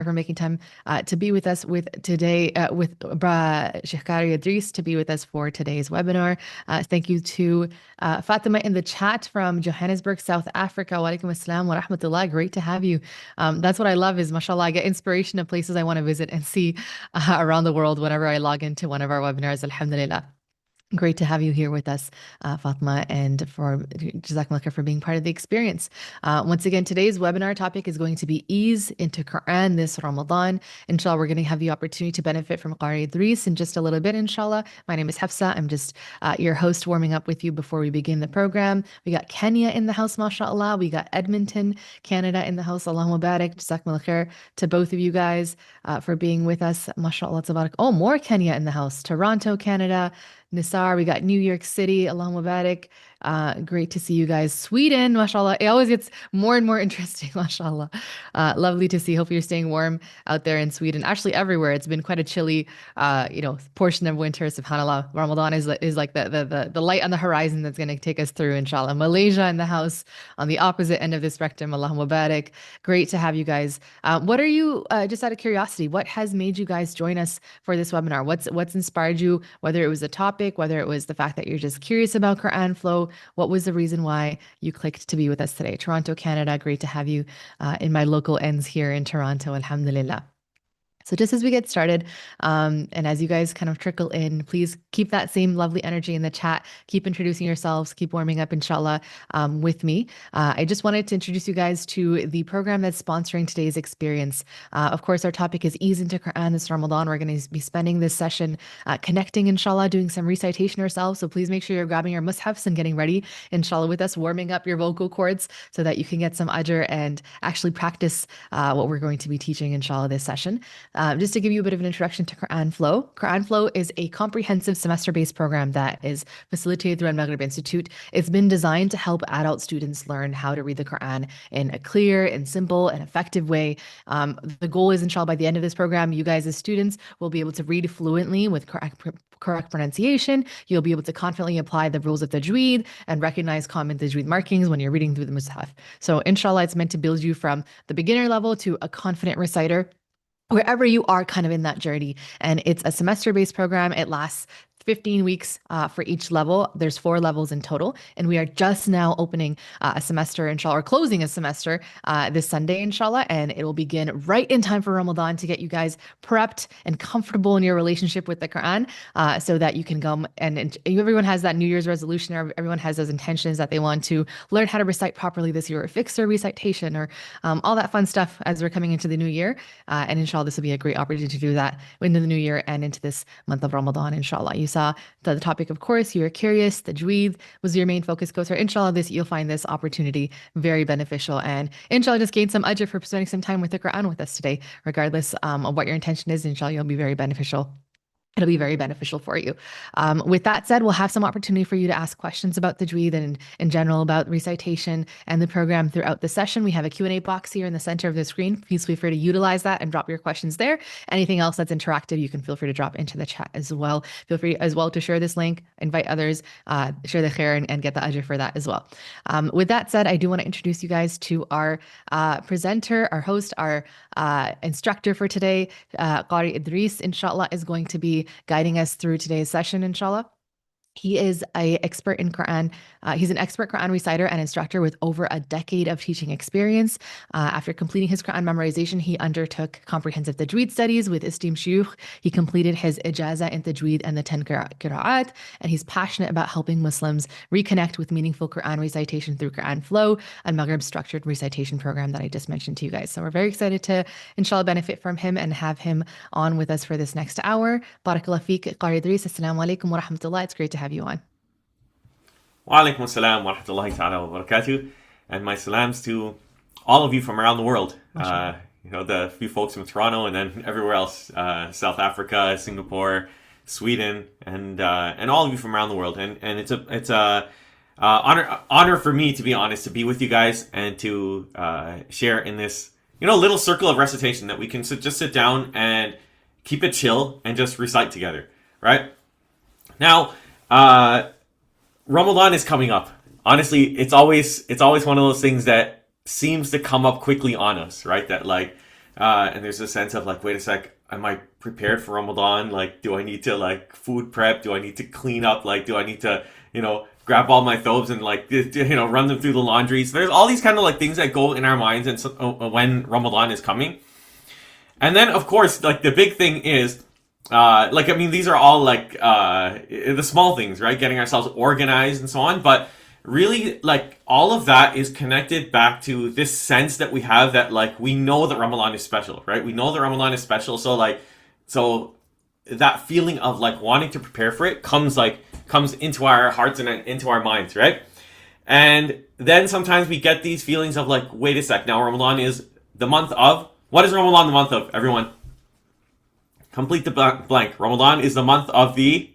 for making time to be with us with today with Sheikh Qari Idrees to be with us for today's webinar. Thank you to Fatima in the chat from Johannesburg, South Africa. Wa alaikum assalam wa rahmatullah. Great to have you. That's what I love is, mashallah, I get inspiration of places I want to visit and see around the world whenever I log into one of our webinars. Alhamdulillah. Great to have you here with us, Fatma, and for Jazakumullah khair for being part of the experience. Once again, today's webinar topic is going to be ease into Quran this Ramadan. Inshallah, we're going to have the opportunity to benefit from Qari Idrees in just a little bit, inshallah. My name is Hafsa. I'm just your host warming up with you before we begin the program. We got Kenya in the house, mashallah. We got Edmonton, Canada in the house. Allahumma barak. Jazakumullah khair to both of you guys for being with us. Mashallah, tabarak. Oh, more Kenya in the house. Toronto, Canada. Nisar, we got New York City, Allahumma barik. Great to see you guys. Sweden, mashallah. It always gets more and more interesting, mashallah. Lovely to see. Hope you're staying warm out there in Sweden. Actually, everywhere. It's been quite a chilly, portion of winter. SubhanAllah. Ramadan is like the light on the horizon that's going to take us through, inshallah. Malaysia in the house on the opposite end of the spectrum. Allahumma barik. Great to have you guys. What are you, just out of curiosity, what has made you guys join us for this webinar? What's inspired you, whether it was a topic, whether it was the fact that you're just curious about Quran flow? What was the reason why you clicked to be with us today? Toronto, Canada, great to have you in my local ends here in Toronto, alhamdulillah. So just as we get started, and as you guys kind of trickle in, please keep that same lovely energy in the chat. Keep introducing yourselves. Keep warming up, inshallah, with me. I just wanted to introduce you guys to the program that's sponsoring today's experience. Of course, our topic is Ease into Quran this Ramadan. We're going to be spending this session connecting, inshallah, doing some recitation ourselves. So please make sure you're grabbing your mushafs and getting ready, inshallah, with us, warming up your vocal cords so that you can get some ajr and actually practice what we're going to be teaching, inshallah, this session. Just to give you a bit of an introduction to Quran Flow. Quran Flow is a comprehensive semester-based program that is facilitated through AlMaghrib Institute. It's been designed to help adult students learn how to read the Quran in a clear and simple and effective way. The goal is, inshallah, by the end of this program, you guys as students will be able to read fluently with correct pronunciation. You'll be able to confidently apply the rules of Tajweed and recognize common Tajweed markings when you're reading through the Mus'haf. So inshallah, it's meant to build you from the beginner level to a confident reciter, wherever you are kind of in that journey. And it's a semester-based program. It lasts 15 weeks for each level. There's 4 levels in total. And we are just now opening a semester, inshallah, or closing a semester this Sunday, inshallah. And it will begin right in time for Ramadan to get you guys prepped and comfortable in your relationship with the Quran so that you can go and everyone has that New Year's resolution, or everyone has those intentions that they want to learn how to recite properly this year, or fix their recitation, or all that fun stuff as we're coming into the new year. And inshallah, this will be a great opportunity to do that into the new year and into this month of Ramadan, inshallah. You saw the topic, of course, you were curious, Tajweed was your main focus. Go through, inshallah, you'll find this opportunity very beneficial, and inshallah, just gain some ajr for spending some time with the Quran with us today. Regardless of what your intention is, inshallah, you'll be very beneficial. It'll be very beneficial for you. With that said, we'll have some opportunity for you to ask questions about Tajweed and in general about recitation and the program throughout the session. We have a Q&A box here in the center of the screen. Please feel free to utilize that and drop your questions there. Anything else that's interactive, you can feel free to drop into the chat as well. Feel free as well to share this link, invite others, share the khair and get the ajr for that as well. With that said, I do want to introduce you guys to our presenter, our host, our instructor for today. Qari Idrees, inshallah, is going to be guiding us through today's session, inshallah. He is an expert in Quran. He's an expert Quran reciter and instructor with over a decade of teaching experience. After completing his Quran memorization, he undertook comprehensive Tajweed studies with esteemed shuyukh. He completed his Ijaza in Tajweed and the 10 Qira'at, and he's passionate about helping Muslims reconnect with meaningful Quran recitation through Quran Flow, Al-Maghrib structured recitation program that I just mentioned to you guys. So we're very excited to, inshallah, benefit from him and have him on with us for this next hour. Barakallah feek, Qari Idrees. Assalamu alaikum wa rahmatullah. It's great to have you on. Wa alaikum assalam wa rahmatullahi ta'ala wa barakatuh. And my salams to all of you from around the world. The few folks from Toronto and then everywhere else, South Africa, Singapore, Sweden, and all of you from around the world. And it's a honor for me, to be honest, to be with you guys and to share in this little circle of recitation that we can just sit down and keep it chill and just recite together, right? Now, Ramadan is coming up. Honestly, it's always one of those things that seems to come up quickly on us, right? That And there's a sense of like, wait a sec, am I prepared for Ramadan? Like, do I need to like food prep? Do I need to clean up? Like, do I need to, grab all my thobes and like, run them through the laundry? So there's all these kind of like things that go in our minds and so, when Ramadan is coming. And then of course, like the big thing is, these are all like the small things, right? Getting ourselves organized and so on. But really, like all of that is connected back to this sense that we have that like we know that Ramadan is special, right? We know that Ramadan is special. So that feeling of like wanting to prepare for it comes into our hearts and into our minds, right? And then sometimes we get these feelings of like, wait a sec, now Ramadan is the month of, what is Ramadan the month of, everyone? Complete the blank. Ramadan is the month of the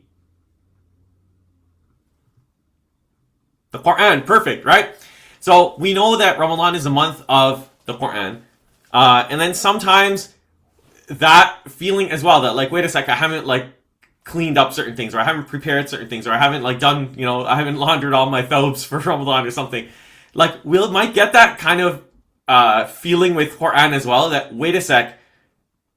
Qur'an. Perfect, right? So we know that Ramadan is the month of the Qur'an. And then sometimes that feeling as well, that like, wait a sec, I haven't like cleaned up certain things, or I haven't prepared certain things, or I haven't like done, I haven't laundered all my thobes for Ramadan or something. Like we might get that kind of feeling with Qur'an as well, that wait a sec,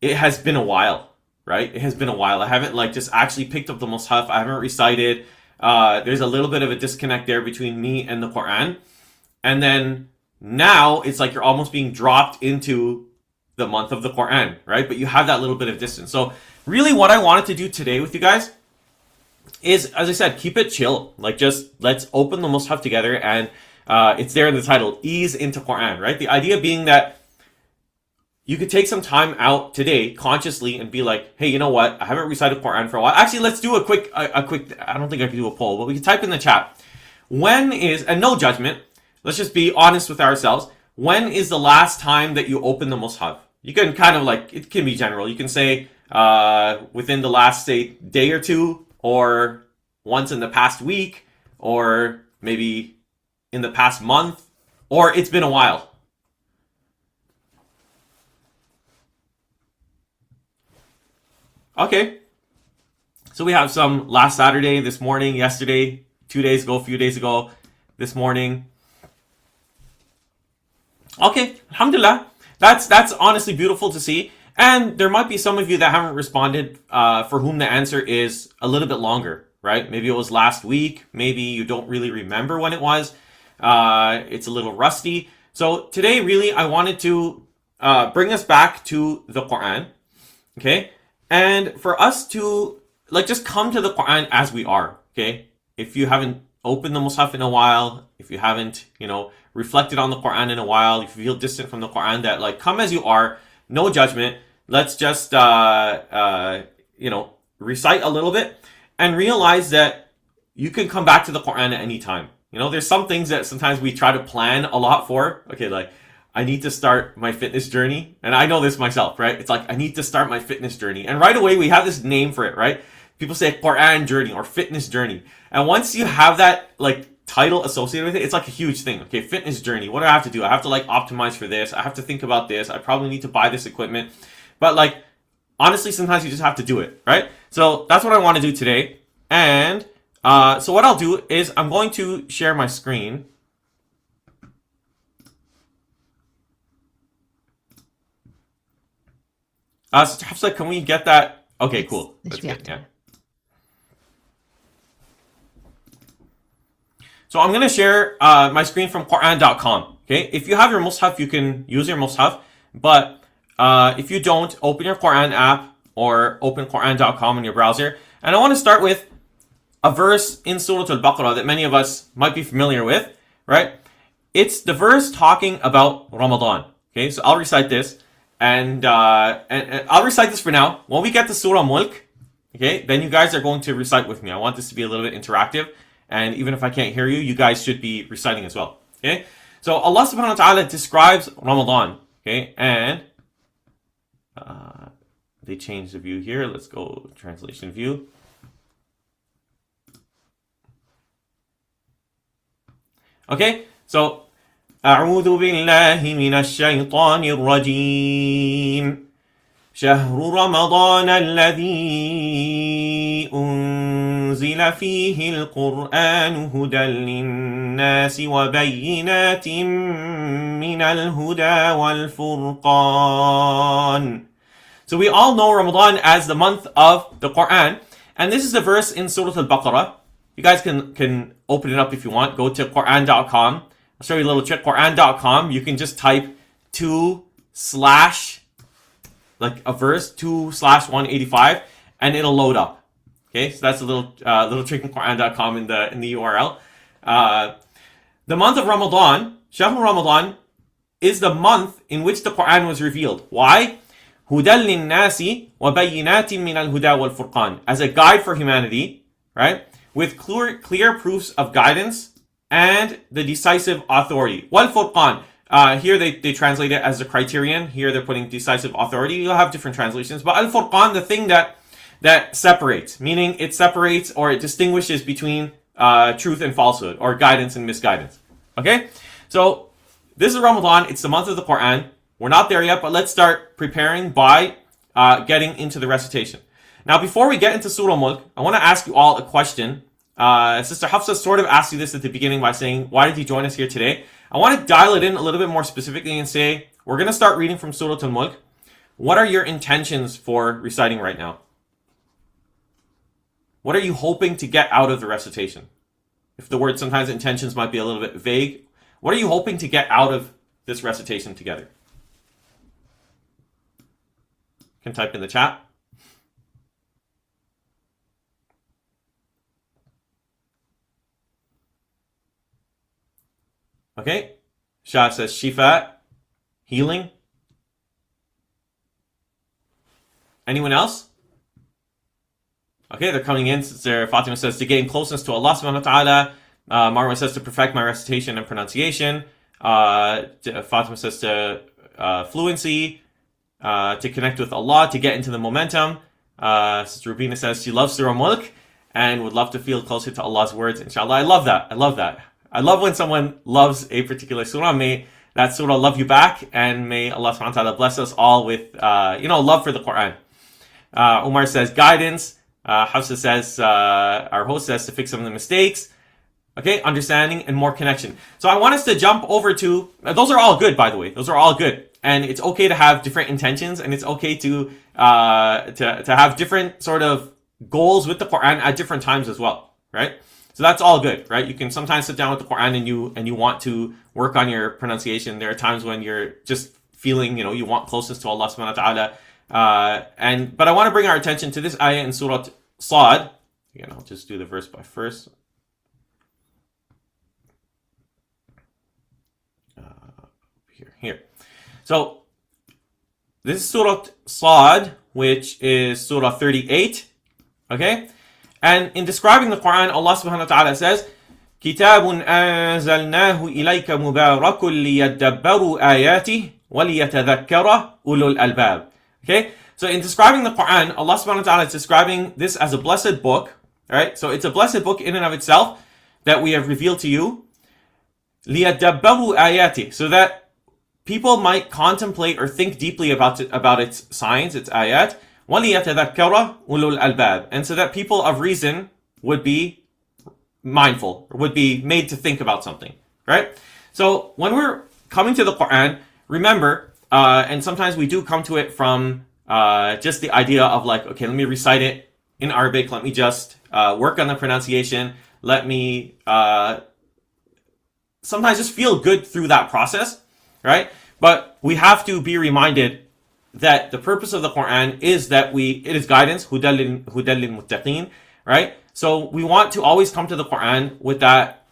it has been a while, right? It has been a while. I haven't like just actually picked up the Mus'haf. I haven't recited. There's a little bit of a disconnect there between me and the Qur'an. And then now it's like you're almost being dropped into the month of the Qur'an, right? But you have that little bit of distance. So really what I wanted to do today with you guys is, as I said, keep it chill. Like just let's open the Mus'haf together, and it's there in the title, Ease into Qur'an, right? The idea being that you could take some time out today consciously and be like, hey, you know what? I haven't recited Qur'an for a while. Actually, let's do a quick, I don't think I can do a poll, but we can type in the chat. When is, and no judgment, let's just be honest with ourselves. When is the last time that you opened the Mus'haf? You can kind of like, it can be general. You can say within the last, say, day or two, or once in the past week, or maybe in the past month, or it's been a while. Okay, so we have some last Saturday, this morning, yesterday, 2 days ago, a few days ago, this morning. Okay, alhamdulillah. That's honestly beautiful to see. And there might be some of you that haven't responded for whom the answer is a little bit longer, right? Maybe it was last week. Maybe you don't really remember when it was. It's a little rusty. So today, really, I wanted to bring us back to the Qur'an, okay? And for us to like just come to the Qur'an as we are, okay? If you haven't opened the Mus'haf in a while, if you haven't, reflected on the Qur'an in a while, if you feel distant from the Qur'an, that like come as you are, no judgment. Let's just recite a little bit and realize that you can come back to the Qur'an at any time. There's some things that sometimes we try to plan a lot for. Okay, like I need to start my fitness journey. And I know this myself, right? It's like, I need to start my fitness journey. And right away, we have this name for it, right? People say Qur'an journey or fitness journey. And once you have that like title associated with it, it's like a huge thing. Okay, fitness journey. What do I have to do? I have to like optimize for this. I have to think about this. I probably need to buy this equipment. But like, honestly, sometimes you just have to do it, right? So that's what I want to do today. And so what I'll do is I'm going to share my screen. So Hafsa, can we get that? Okay, cool. That's good. Yeah. So I'm going to share my screen from Qur'an.com. Okay, if you have your Mus'haf, you can use your Mus'haf. But if you don't, open your Qur'an app or open Qur'an.com in your browser. And I want to start with a verse in Surah Al-Baqarah that many of us might be familiar with, right? It's the verse talking about Ramadan. Okay, so I'll recite this. And I'll recite this for now. When we get to Surah Mulk, okay, then you guys are going to recite with me. I want this to be a little bit interactive. And even if I can't hear you, you guys should be reciting as well. Okay? So Allah subhanahu wa ta'ala describes Ramadan. Okay? And they changed the view here. Let's go translation view. Okay? So أعوذ بالله من الشيطان الرجيم شهر رمضان الذي أنزل فيه القرآن هدى للناس وبينات من الهدى والفرقان. So we all know Ramadan as the month of the Qur'an, and this is the verse in Surah Al-Baqarah. You guys can open it up if you want. Go to Qur'an.com. I'll show you a little trick. Qur'an.com. You can just type 2/ like a verse 2/185, and it'll load up. Okay, so that's a little trick in Qur'an.com in the URL. The month of Ramadan, Shahr Ramadan, is the month in which the Qur'an was revealed. Why? هُدًى لِلنَّاسِ وَبَيِّنَاتٍ مِّنَ الْهُدَى وَالْفُرْقَانِ, as a guide for humanity, right? With clear proofs of guidance and the decisive authority. وَالْفُرْقَانِ. Here they translate it as a criterion. Here they're putting decisive authority. You'll have different translations. But al-Furqan, the thing that separates, meaning it separates or it distinguishes between truth and falsehood, or guidance and misguidance. Okay? So this is Ramadan. It's the month of the Quran. We're not there yet, but let's start preparing by getting into the recitation. Now, before we get into Surah Mulk, I want to ask you all a question. Sister Hafsa sort of asked you this at the beginning by saying, why did you join us here today? I want to dial it in a little bit more specifically and say, we're going to start reading from Surah Al-Mulk. What are your intentions for reciting right now? What are you hoping to get out of the recitation? If the word sometimes intentions might be a little bit vague, what are you hoping to get out of this recitation together? You can type in the chat. Okay, Shah says Shifa, healing. Anyone else? Okay, they're coming in. Fatima says to gain closeness to Allah subhanahu wa ta'ala. Marwa says to perfect my recitation and pronunciation. Fatima says to fluency, to connect with Allah, to get into the momentum. Sister Rubina says she loves Surah Mulk and would love to feel closer to Allah's words. Inshallah, I love that. I love that. I love when someone loves a particular surah. May that surah love you back, and may Allah subhanahu wa ta'ala bless us all with, love for the Quran. Umar says guidance. Hafsa says, our host says to fix some of the mistakes. Okay, understanding and more connection. So I want us to jump over to, those are all good, by the way. Those are all good. And it's okay to have different intentions, and it's okay to have different sort of goals with the Quran at different times as well, right? So that's all good, right? You can sometimes sit down with the Quran and you want to work on your pronunciation. There are times when you're just feeling, you want closeness to Allah subhanahu wa ta'ala. But I want to bring our attention to this ayah in Surah Sad. Again, I'll just do the verse by verse. Here. So this is Surah Sad, which is Surah 38. Okay? And in describing the Quran, Allah subhanahu wa ta'ala says, كِتَابٌ أَنزَلْنَاهُ إِلَيْكَ مُبَارَكٌ لِيَدَّبَّرُوا آيَاتِهِ وَلِيَتَذَكَّرَ أُولُو الْأَلْبَابِ. Okay? So in describing the Quran, Allah subhanahu wa ta'ala is describing this as a blessed book. Right? So it's a blessed book in and of itself that we have revealed to you. لِيَدَّبَّرُوا آيَاتِهِ. So that people might contemplate or think deeply about its signs, its ayat. وَلِيَتَذَكَّرَ أُولُو الْأَلْبَابِ. And so that people of reason would be mindful, or would be made to think about something, right? So when we're coming to the Quran, remember, and sometimes we do come to it from just the idea of like, okay, let me recite it in Arabic, let me just work on the pronunciation, let me sometimes just feel good through that process, right? But we have to be reminded that the purpose of the Quran is that it is guidance, hudal lil-muttaqin, right? So we want to always come to the Quran with that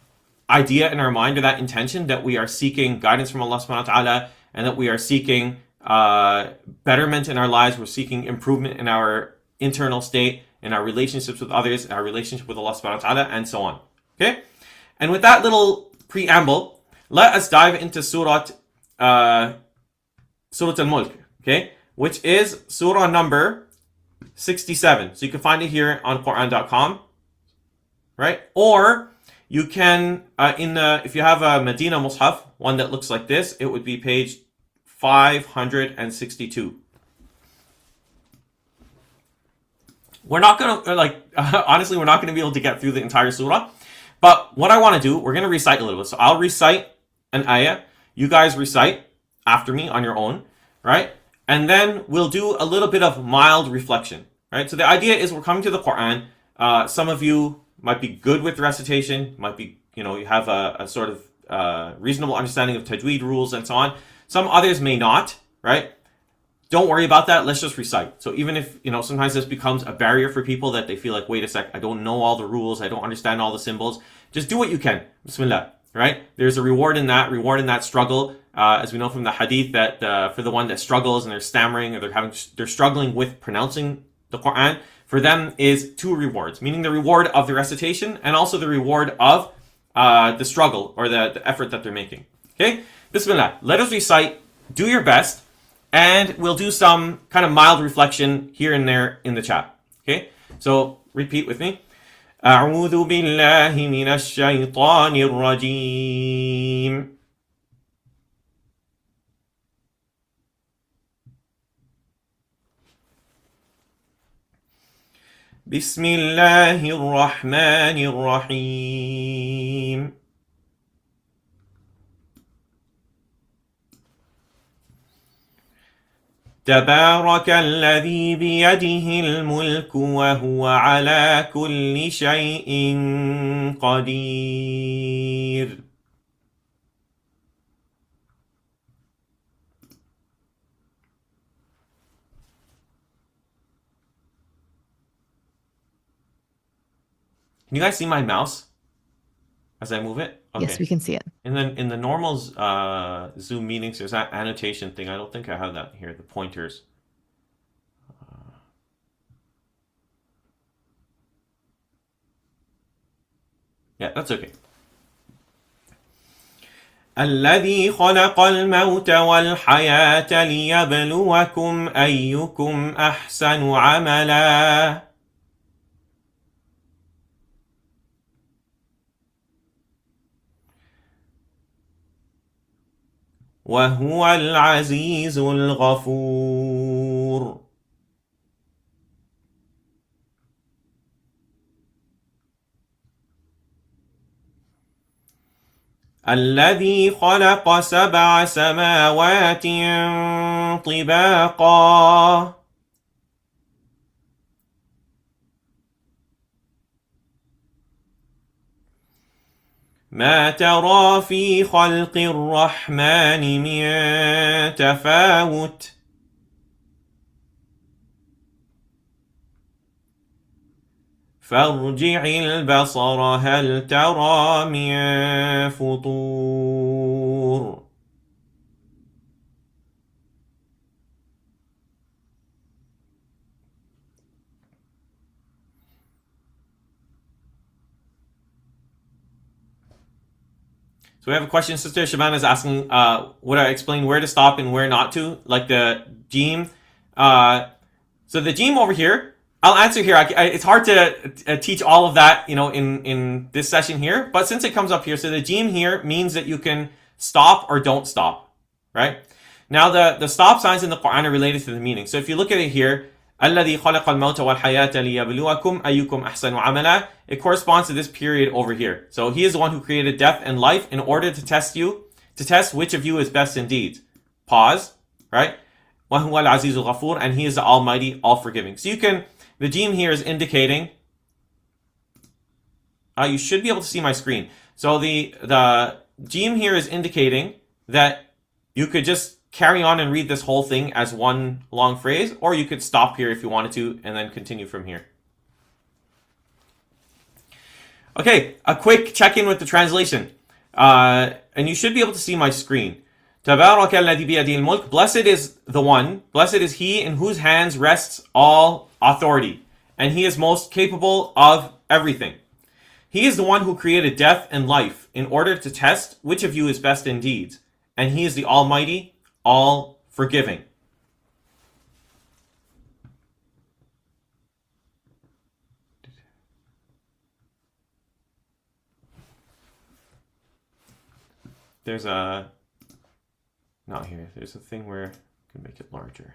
idea in our mind, or that intention that we are seeking guidance from Allah subhanahu wa ta'ala, and that we are seeking betterment in our lives, we're seeking improvement in our internal state, in our relationships with others, in our relationship with Allah subhanahu wa ta'ala, and so on. Okay? And with that little preamble, let us dive into Surah Al-Mulk. Okay, which is surah number 67. So you can find it here on Quran.com, right? Or you can, if you have a Medina Mus'haf, one that looks like this, it would be page 562. we're not going to, honestly, we're not going to be able to get through the entire surah. But what I want to do, we're going to recite a little bit. So I'll recite an ayah. You guys recite after me on your own, right? And then we'll do a little bit of mild reflection, right? So the idea is we're coming to the Qur'an. Some of you might be good with recitation, might be, you have a sort of reasonable understanding of Tajweed rules and so on. Some others may not, right? Don't worry about that. Let's just recite. So even if, sometimes this becomes a barrier for people that they feel like, wait a sec, I don't know all the rules. I don't understand all the symbols. Just do what you can. Bismillah, right? There's a reward in that struggle. As we know from the hadith that for the one that struggles and they're stammering or they're struggling with pronouncing the Quran, for them is 2 rewards, meaning the reward of the recitation and also the reward of the struggle or the effort that they're making. Okay? Bismillah. Let us recite. Do your best. And we'll do some kind of mild reflection here and there in the chat. Okay? So repeat with me. أعوذ بالله من الشيطان الرجيم. بسم الله الرحمن الرحيم. تبارك الذي بيده الملك وهو على كل شيء قدير. Can you guys see my mouse as I move it? Okay. Yes, we can see it. And then in the normal Zoom meetings, there's that annotation thing. I don't think I have that here, the pointers. Yeah, that's okay. الذي خلق الموت والحياة ليبلوكم أيكم أحسن عملا. وهو العزيز الغفور. الذي خلق 7 سماوات طباقا. ما ترى في خلق الرحمن من تفاوت. فارجع البصر هل ترى من فطور. So we have a question. Sister Shabana is asking, would I explain where to stop and where not to? Like the Jim. So the Jim over here, I'll answer here. It's hard to teach all of that, in this session here. But since it comes up here, so the Jim here means that you can stop or don't stop, right? Now the stop signs in the Quran are related to the meaning. So if you look at it here, الذي خلق الموت والحياة ليبلوكم أيكم أحسن عملا. It corresponds to this period over here. So he is the one who created death and life in order to test which of you is best in deeds. Pause, right? وهو العزيز الغفور, and he is the Almighty, all forgiving. So the Jim here is indicating, you should be able to see my screen. So the Jim here is indicating that you could just carry on and read this whole thing as one long phrase, or you could stop here if you wanted to and then continue from here. Okay, a quick check-in with the translation. And you should be able to see my screen. تبارك الذي بيده الملك. Blessed is the one, blessed is he in whose hands rests all authority, and he is most capable of everything. He is the one who created death and life in order to test which of you is best in deeds, and he is the Almighty, all forgiving. There's a, not here, there's a thing where you can make it larger.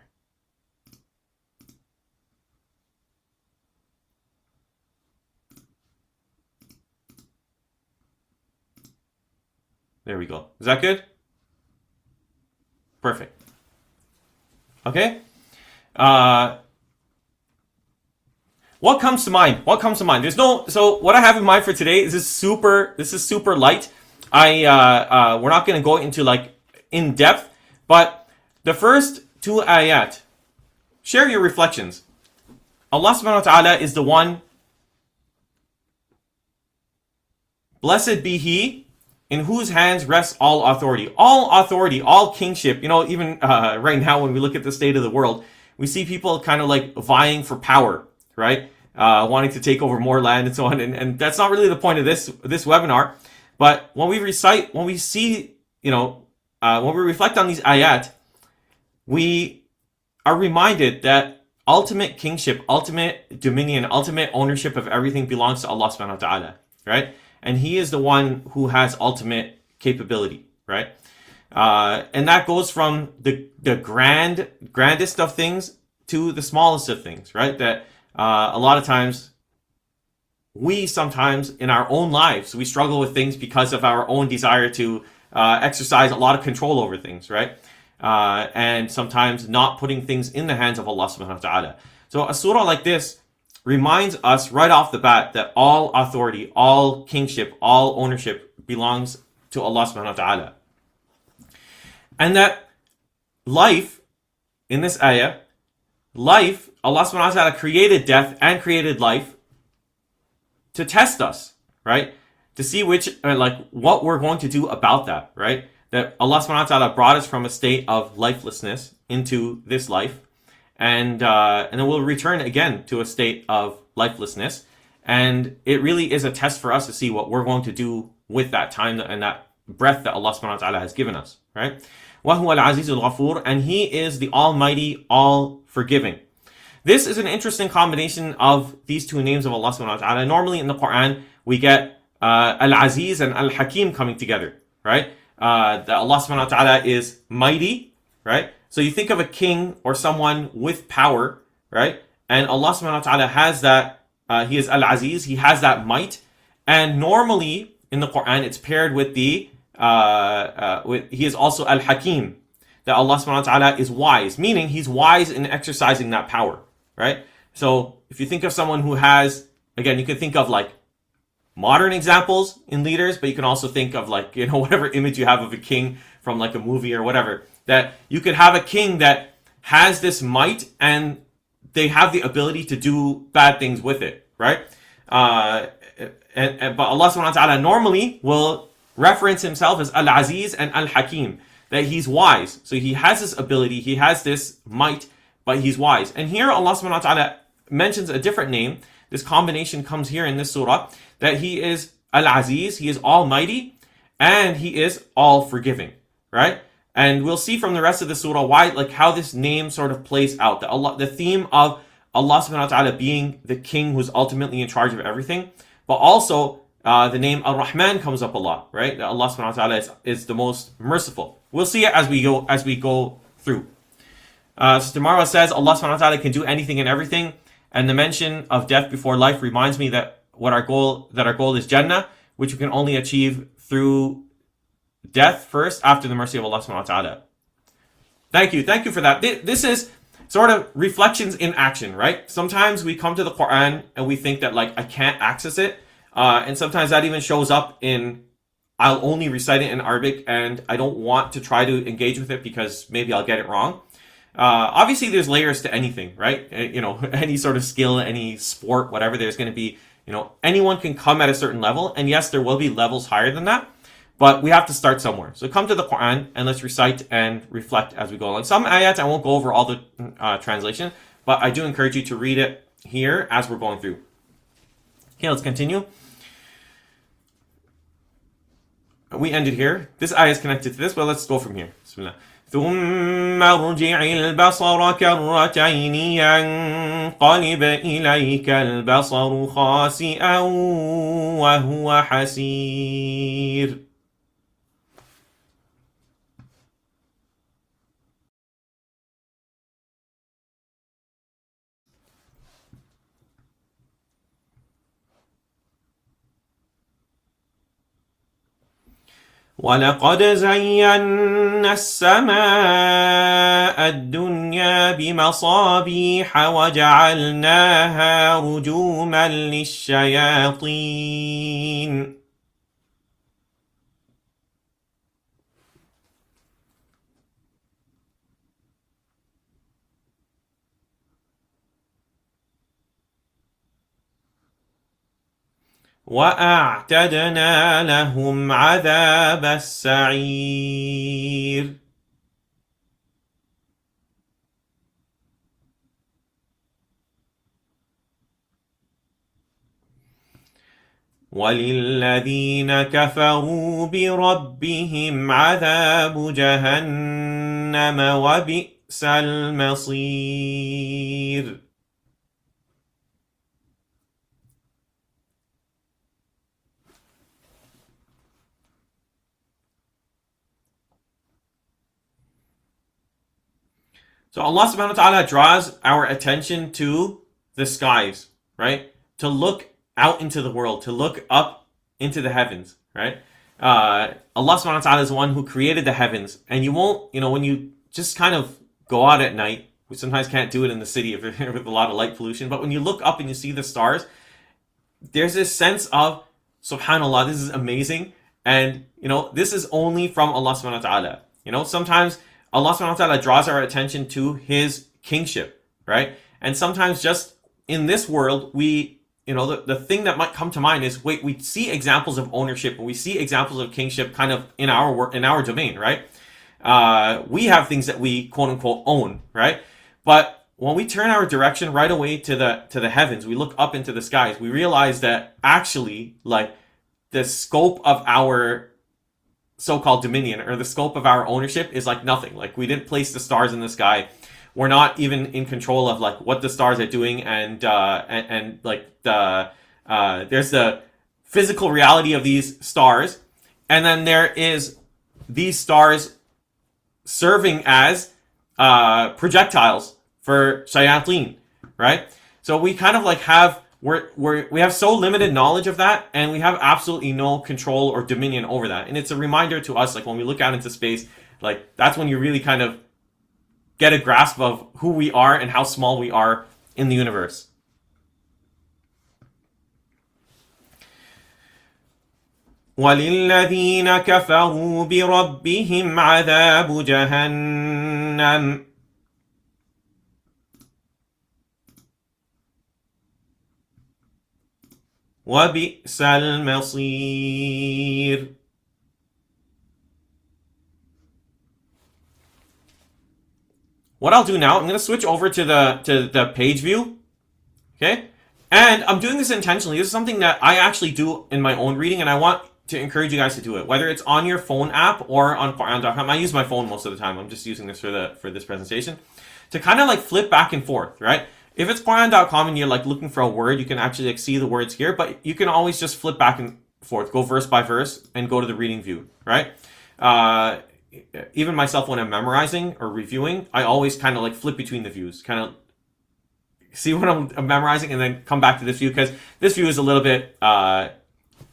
There we go. Is that good? Perfect. Okay. What comes to mind? What comes to mind? There's no. So what I have in mind for today is This is super light. We're not going to go into like in depth, but the first two ayat. Share your reflections. Allah subhanahu wa ta'ala is the one. Blessed be He in whose hands rests all authority. All authority, all kingship. You know, even right now when we look at the state of the world, we see people kind of like vying for power, right? Wanting to take over more land and so on. And that's not really the point of this webinar. But when we recite, when we see, when we reflect on these ayat, we are reminded that ultimate kingship, ultimate dominion, ultimate ownership of everything belongs to Allah subhanahu wa ta'ala, right? And He is the one who has ultimate capability, right? And that goes from the grandest of things to the smallest of things, right? That a lot of times we sometimes in our own lives, we struggle with things because of our own desire to exercise a lot of control over things, right? And sometimes not putting things in the hands of Allah subhanahu wa ta'ala. So a surah like this reminds us right off the bat that all authority, all kingship, all ownership belongs to Allah subhanahu wa ta'ala. And that life, in this ayah, life, Allah subhanahu wa ta'ala created death and created life to test us, right? To see what we're going to do about that, right? That Allah subhanahu wa ta'ala brought us from a state of lifelessness into this life. And then we'll return again to a state of lifelessness. And it really is a test for us to see what we're going to do with that time and that breath that Allah subhanahu wa ta'ala has given us, right? وَهُوَ الْعَزِيزُ الْغَفُورُ, and He is the Almighty, all-forgiving. This is an interesting combination of these two names of Allah subhanahu wa ta'ala. Normally in the Qur'an, we get Al-Aziz and Al-Hakim coming together, right? That Allah subhanahu wa ta'ala is mighty, right? So you think of a king or someone with power, right? And Allah subhanahu wa ta'ala has that, He is Al-Aziz, He has that might. And normally in the Qur'an, it's paired with He is also Al-Hakim, that Allah subhanahu wa ta'ala is wise, meaning He's wise in exercising that power, right? So if you think of someone who has, again, you can think of like modern examples in leaders, but you can also think of like, whatever image you have of a king from like a movie or whatever, that you could have a king that has this might and they have the ability to do bad things with it, right? But Allah subhanahu wa ta'ala normally will reference Himself as Al-Aziz and Al-Hakim, that He's wise. So He has this ability, He has this might, but He's wise. And here Allah subhanahu wa ta'ala mentions a different name. This combination comes here in this surah, that He is Al-Aziz, He is almighty, and He is all-forgiving, right? And we'll see from the rest of the surah how this name sort of plays out. The theme of Allah subhanahu wa ta'ala being the king who's ultimately in charge of everything, but also the name Ar-Rahman comes up a lot, right? That Allah subhanahu wa ta'ala is the most merciful. We'll see it as we go through. Sister Marwa says Allah subhanahu wa ta'ala can do anything and everything, and the mention of death before life reminds me that our goal is Jannah, which we can only achieve through death first after the mercy of Allah subhanahu wa ta'ala. Thank you for that. This is sort of reflections in action, right? Sometimes we come to the Qur'an and we think that I can't access it, and sometimes that even shows up in I'll only recite it in Arabic and I don't want to try to engage with it because maybe I'll get it wrong. Obviously there's layers to anything, right? Any sort of skill, any sport, whatever, there's going to be, anyone can come at a certain level, and yes, there will be levels higher than that, but we have to start somewhere. So come to the Quran and let's recite and reflect as we go along. Some ayats, I won't go over all the translation, but I do encourage you to read it here as we're going through. Okay, let's continue. We ended here. This ayah is connected to this, but let's go from here. Bismillah. ثم ارجع البصر كرتين ينقلب إليك البصر خاسئا وهو حسير. وَلَقَدْ زَيَّنَّا السَّمَاءَ الدُّنْيَا بِمَصَابِيحَ وَجَعَلْنَاهَا رُجُومًا لِلشَّيَاطِينِ وَأَعْتَدْنَا لَهُمْ عَذَابَ السَّعِيرِ. وَلِلَّذِينَ كَفَرُوا بِرَبِّهِمْ عَذَابُ جَهَنَّمَ وَبِئْسَ الْمَصِيرُ. So Allah subhanahu wa ta'ala draws our attention to the skies, right? To look out into the world, to look up into the heavens, right? Allah subhanahu wa ta'ala is the one who created the heavens. And you won't, when you just kind of go out at night, we sometimes can't do it in the city with a lot of light pollution, but when you look up and you see the stars, there's this sense of, subhanallah, this is amazing. And, this is only from Allah subhanahu wa ta'ala. Sometimes Allah subhanahu wa ta'ala draws our attention to His kingship, right? And sometimes just in this world, the thing that might come to mind is, wait, we see examples of ownership and we see examples of kingship kind of in our domain, right? We have things that we quote unquote own, right? But when we turn our direction right away to the heavens, we look up into the skies, we realize that actually, like, the scope of our so-called dominion, or the scope of our ownership, is like nothing. Like, we didn't place the stars in the sky. We're not even in control of like what the stars are doing, and like there's the physical reality of these stars, and then there is these stars serving as projectiles for shayateen, right? So we kind of like we have so limited knowledge of that, and we have absolutely no control or dominion over that. And it's a reminder to us, like, when we look out into space, like, that's when you really kind of get a grasp of who we are and how small we are in the universe. وَلِلَّذِينَ كَفَرُوا بِرَبِّهِمْ عَذَابُ جَهَنَّمَ وَبِئْسَ الْمَصِيرُ. What I'll do now, I'm going to switch over to the page view, okay? And I'm doing this intentionally. This is something that I actually do in my own reading, and I want to encourage you guys to do it, whether it's on your phone app or on Qur'an.com. I use my phone most of the time. I'm just using this for this presentation to kind of like flip back and forth, right? If it's Qur'an.com and you're like looking for a word, you can actually like see the words here, but you can always just flip back and forth, go verse by verse, and go to the reading view, right? Even myself, when I'm memorizing or reviewing, I always kind of like flip between the views, kind of see what I'm memorizing and then come back to this view, because this view is a little bit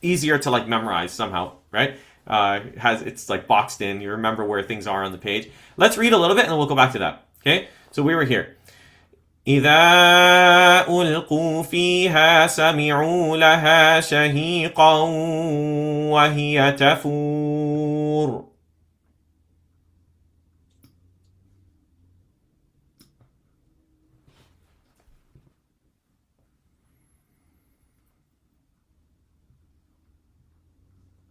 easier to like memorize somehow, right? It's like boxed in. You remember where things are on the page. Let's read a little bit and then we'll go back to that. Okay, so we were here. إذا ألقوا فيها سمعوا لها شهيقا وهي تفور.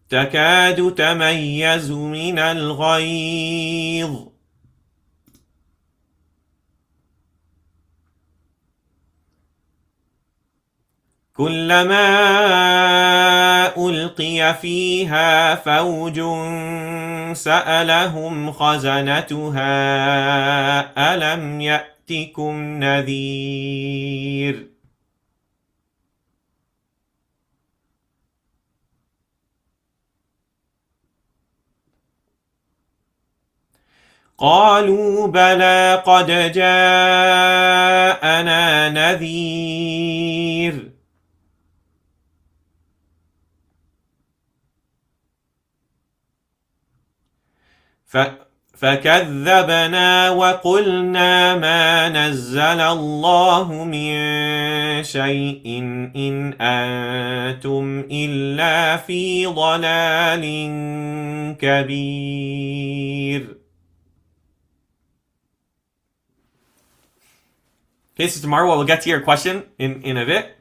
تكاد تميز من الغيظ. كلما ألقي فيها فوج سألهم خزنتها ألم يأتكم نذير. قالوا بلى قد جاءنا نذير. فكذبنا وقلنا ما نزل الله من شيء إن أنتم إلا في ضلال كبير. Okay, so tomorrow we'll get to your question in a bit.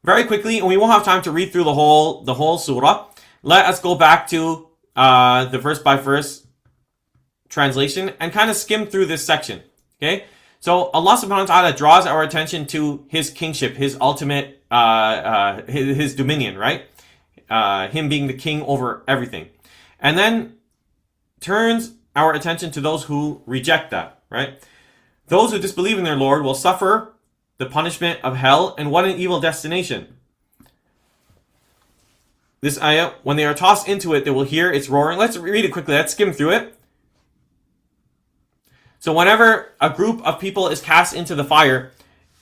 Very quickly, and we won't have time to read through the whole surah. Let us go back to the verse by verse translation and kind of skim through this section. Okay, so Allah subhanahu wa ta'ala draws our attention to His kingship, His ultimate, his dominion, right? Him being the king over everything, and then turns our attention to those who reject that, right? Those who disbelieve in their Lord will suffer the punishment of hell, and what an evil destination. This ayah, when they are tossed into it, they will hear its roaring. Let's read it quickly. Let's skim through it. So whenever a group of people is cast into the fire,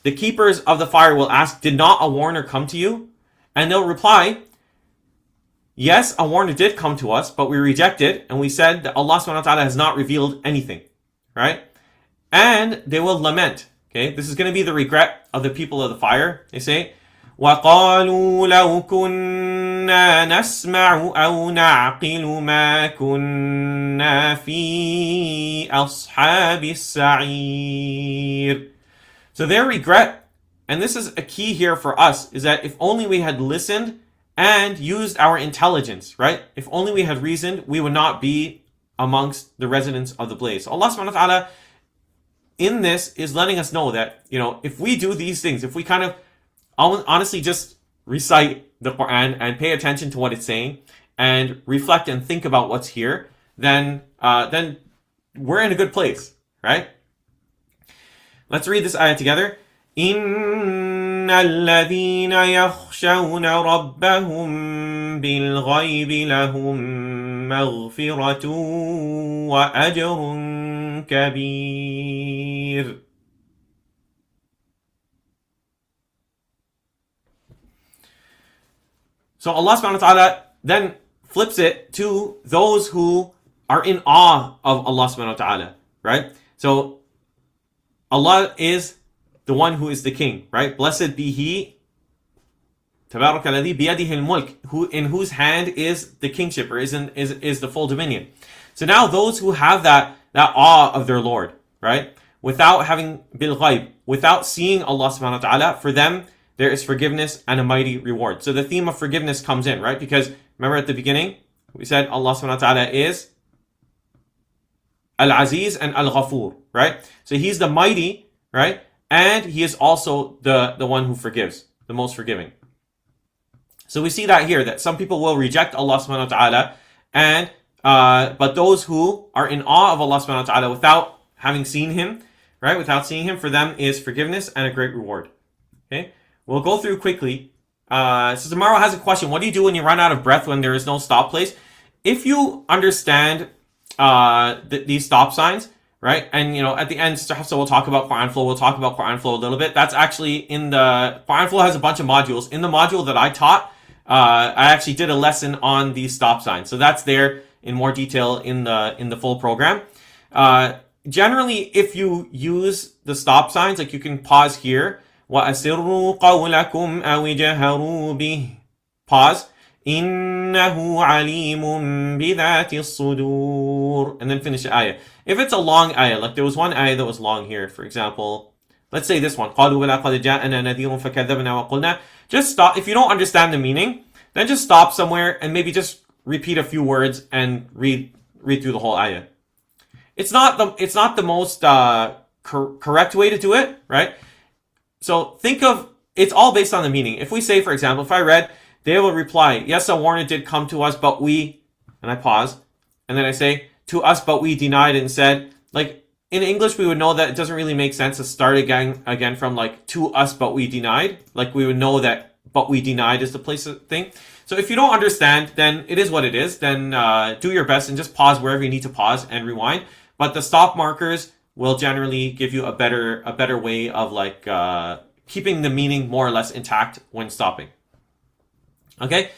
the keepers of the fire will ask, did not a warner come to you? And they'll reply, yes, a warner did come to us, but we rejected, and we said that Allah subhanahu wa ta'ala has not revealed anything, right? And they will lament. Okay, this is going to be the regret of the people of the fire. They say, وَقَالُوا لَوْ كُنَّا نَسْمَعُ أَوْ نَعْقِلُ مَا كُنَّا فِي أَصْحَابِ السَّعِيرِ. So their regret, and this is a key here for us, is that if only we had listened and used our intelligence, right? If only we had reasoned, we would not be amongst the residents of the blaze. So Allah subhanahu wa ta'ala in this is letting us know that, if we do these things, if we kind of honestly just recite the Qur'an and pay attention to what it's saying and reflect and think about what's here, then we're in a good place, right? Let's read this ayah together. إِنَّ الَّذِينَ يَخْشَوْنَ رَبَّهُمْ بِالْغَيْبِ لَهُمْ مَغْفِرَةٌ وَأَجْرٌ كَبِيرٌ. So Allah subhanahu wa ta'ala then flips it to those who are in awe of Allah subhanahu wa ta'ala, right? So Allah is the one who is the king, right? Blessed be He, Tabarak alladhi biyadihi al-mulk, in whose hand is the kingship, or is the full dominion. So now those who have that awe of their Lord, right? Without having bil ghaib, without seeing Allah subhanahu wa ta'ala, for them there is forgiveness and a mighty reward. So the theme of forgiveness comes in, right? Because remember at the beginning, we said Allah subhanahu wa ta'ala is Al-Aziz and Al-Ghafur, right? So He's the mighty, right? And He is also the one who forgives, the most forgiving. So we see that here, that some people will reject Allah subhanahu wa ta'ala, and but those who are in awe of Allah subhanahu wa ta'ala without having seen Him, right? Without seeing Him, for them is forgiveness and a great reward. Okay? We'll go through quickly. So tomorrow has a question. What do you do when you run out of breath when there is no stop place? If you understand these stop signs, right? And at the end, so we'll talk about Qur'an flow. We'll talk about Qur'an flow a little bit. That's actually in the Qur'an flow has a bunch of modules. In the module that I taught, I actually did a lesson on these stop signs. So that's there in more detail in the full program. Generally, if you use the stop signs, like you can pause here. وَأَسِرُّوا قَوْلَكُمْ أَوْ جَهَرُوا بِهِ. Pause. إِنَّهُ عَلِيمٌ بِذَاتِ الصُّدُورِ. And then finish the ayah. If it's a long ayah, like there was one ayah that was long here, for example, let's say this one. قَالُوا بَلَا قَدْ جَاءَنَا نَذِيرٌ فَكَذَّبْنَا وَقُلْنَا. Just stop. If you don't understand the meaning, then just stop somewhere and maybe just repeat a few words and read through the whole ayah. It's not the most correct way to do it, right? So think of, it's all based on the meaning. If we say, for example, if I read, they will reply, yes, a warner did come to us, but we, and I pause, and then I say, to us, but we denied and said, like, in English, we would know that it doesn't really make sense to start again from like, to us, but we denied. Like, we would know that, but we denied is the place of thing. So if you don't understand, then it is what it is. Then do your best and just pause wherever you need to pause and rewind. But the stop markers will generally give you a better way of like keeping the meaning more or less intact when stopping. Okay?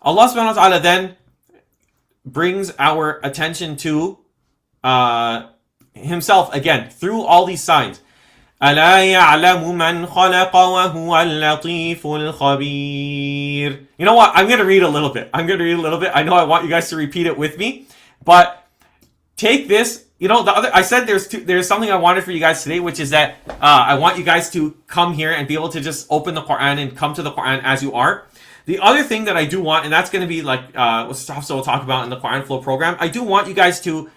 Allah subhanahu wa ta'ala then brings our attention to himself again through all these signs. ألا يعلم من خلق وهو اللطيف الخبير. You know what? I'm going to read a little bit. I know I want you guys to repeat it with me, but take this. You know, I said there's something I wanted for you guys today, which is that I want you guys to come here and be able to just open the Quran and come to the Quran as you are. The other thing that I do want, and that's going to be like stuff we'll talk about in the Quran Flow program, I do want you guys to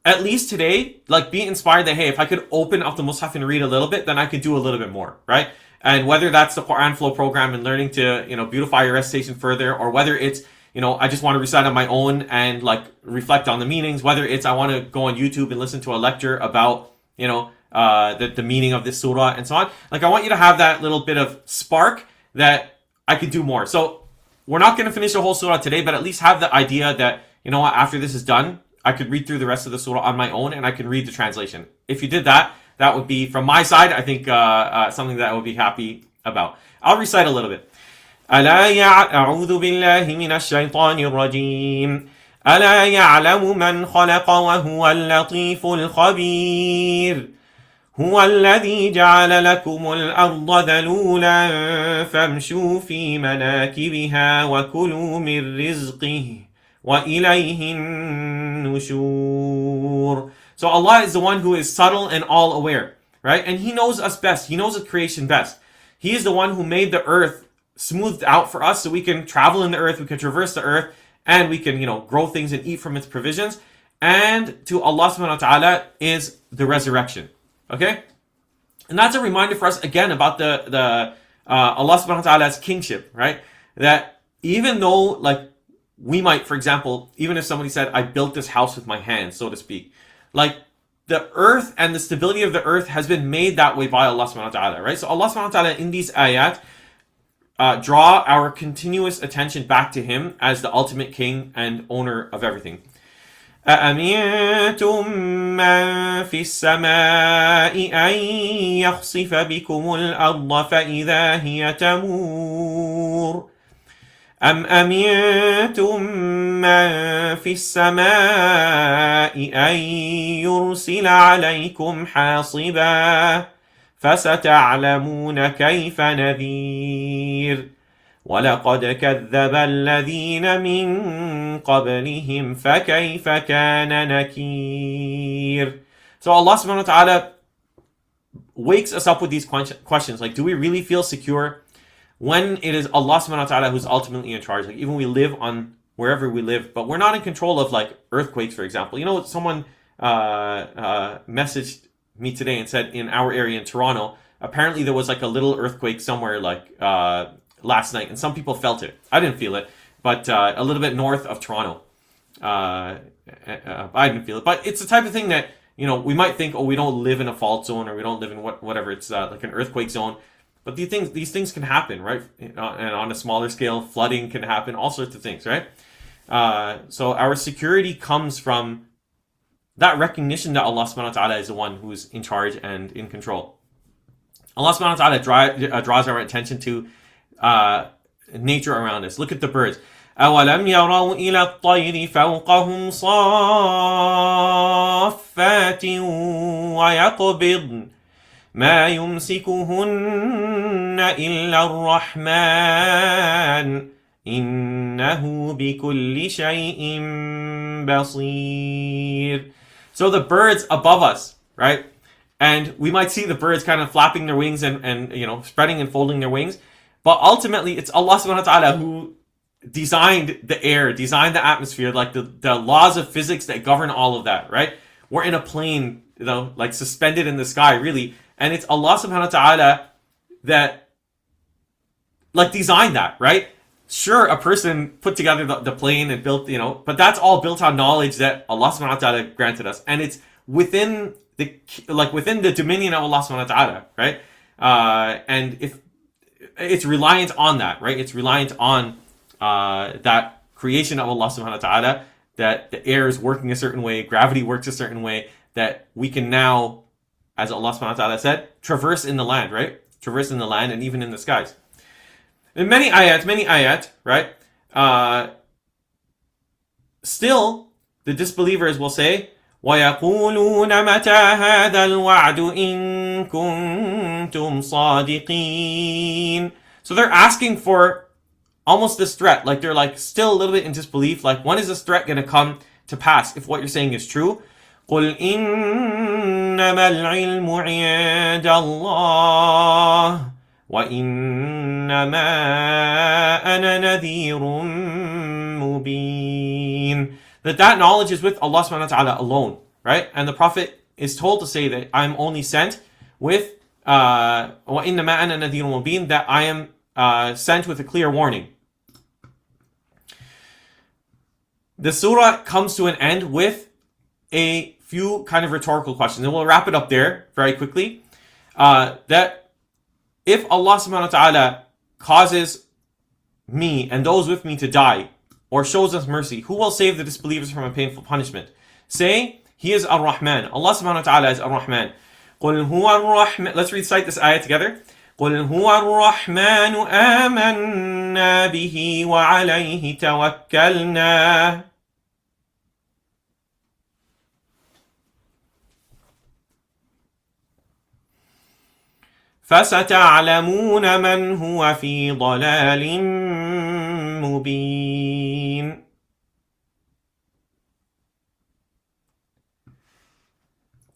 at least today, like, be inspired that, hey, if I could open up the Mus'haf and read a little bit, then I could do a little bit more, right? And whether that's the Quran Flow program and learning to, beautify your recitation further, or whether it's, I just want to recite on my own and, like, reflect on the meanings, whether it's I want to go on YouTube and listen to a lecture about, the meaning of this surah and so on. Like, I want you to have that little bit of spark that I could do more. So we're not going to finish the whole surah today, but at least have the idea that, after this is done, I could read through the rest of the surah on my own, and I can read the translation. If you did that, that would be, from my side, I think, something that I would be happy about. I'll recite a little bit. أعوذ بالله من الشيطان الرجيم. ألا يعلم من خلق وهو اللطيف الخبير. هو الذي جعل لكم الأرض ذلولا فامشوا في مناكبها وكلوا من رزقه. وَإِلَيْهِ النُّشُورُ. So Allah is the one who is subtle and all aware, right? And He knows us best. He knows the creation best. He is the one who made the earth smoothed out for us so we can travel in the earth, we can traverse the earth, and we can, grow things and eat from its provisions. And to Allah subhanahu wa ta'ala is the resurrection. Okay? And that's a reminder for us again about the Allah subhanahu wa ta'ala's kingship, right? That even though, like, we might, for example, even if somebody said, I built this house with my hands, so to speak, like, the earth and the stability of the earth has been made that way by Allah subhanahu wa ta'ala, right? So Allah subhanahu wa ta'ala in these ayat draw our continuous attention back to Him as the ultimate king and owner of everything. أَأَمِنْتُمْ مَنْ فِي السَّمَاءِ أَنْ يَخْسِفَ بِكُمُ الْأَرْضَ فَإِذَا هِيَ تَمُورُ أَمْ أَمِنْتُمْ مَنْ فِي السَّمَاءِ أَنْ يُرْسِلَ عَلَيْكُمْ حَاصِبًا فَسَتَعْلَمُونَ كَيْفَ نَذِيرٌ وَلَقَدْ كَذَّبَ الَّذِينَ مِنْ قَبْلِهِمْ فَكَيْفَ كَانَ نَكِيرٌ. So Allah subhanahu wa ta'ala wakes us up with these questions, like, do we really feel secure when it is Allah subhanahu wa ta'ala who's ultimately in charge? Like, even we live on wherever we live, but we're not in control of, like, earthquakes, for example. Someone messaged me today and said in our area in Toronto, apparently there was, like, a little earthquake somewhere, like, last night, and some people felt it. I didn't feel it, but a little bit north of Toronto. I didn't feel it. But it's the type of thing that, we might think, oh, we don't live in a fault zone, or we don't live in whatever, it's like an earthquake zone. But these things can happen, right? And on a smaller scale, flooding can happen, all sorts of things, right? So our security comes from that recognition that Allah subhanahu wa ta'ala is the one who's in charge and in control. Allah subhanahu wa ta'ala draws our attention to nature around us. Look at the birds. أَوَلَمْ يَرَوْا إِلَى الطَّيْرِ فَوْقَهُمْ صَافَّاتٍ وَيَقْبِضْنَ ما يمسكهن إلا الرحمن إنه بكل شيء بصير. So the birds above us, right? And we might see the birds kind of flapping their wings and spreading and folding their wings. But ultimately, it's Allah subhanahu wa ta'ala who designed the air, designed the atmosphere, like the laws of physics that govern all of that, right? We're in a plane, like suspended in the sky, really. And it's Allah subhanahu wa ta'ala that, like, designed that, right? Sure, a person put together the plane and built, but that's all built on knowledge that Allah subhanahu wa ta'ala granted us. And it's within the dominion of Allah subhanahu wa ta'ala, right? And if it's reliant on that, right? It's reliant on that creation of Allah subhanahu wa ta'ala, that the air is working a certain way, gravity works a certain way, that we can now, as Allah subhanahu wa ta'ala said, traverse in the land, right? Traverse in the land and even in the skies. In many ayat, right? still the disbelievers will say, وَيَقُولُونَ مَتَى هَذَا الْوَعْدُ إِن كُنتُمْ صَادِقِينَ. So they're asking for almost this threat, like they're like still a little bit in disbelief, like when is this threat going to come to pass if what you're saying is true? قُلْ إِنَّمَا الْعِلْمُ عِندَ اللَّهِ وَإِنَّمَا أَنَا نَذِيرٌ مُبِينٌ. That knowledge is with Allah subhanahu wa ta'ala alone, right? And the Prophet is told to say that I'm only sent with وَإِنَّمَا أَنَا نَذِيرٌ مُبِينٌ, that I am sent with a clear warning. The surah comes to an end with a few kind of rhetorical questions, and we'll wrap it up there very quickly. That if Allah subhanahu wa ta'ala causes me and those with me to die, or shows us mercy, who will save the disbelievers from a painful punishment? Say, He is Ar-Rahman. Allah subhanahu wa ta'ala is Ar-Rahman. قُلْ هُوَ الرَّحْمَنُ. Let's recite this ayah together. قُلْ هُوَ الرَّحْمَنُ آمَنَّا بِهِ وَعَلَيْهِ تَوَكَّلْنَا. فَسَتَعْلَمُونَ مَنْ هُوَ فِي ضَلَالٍ مُبِينٍ.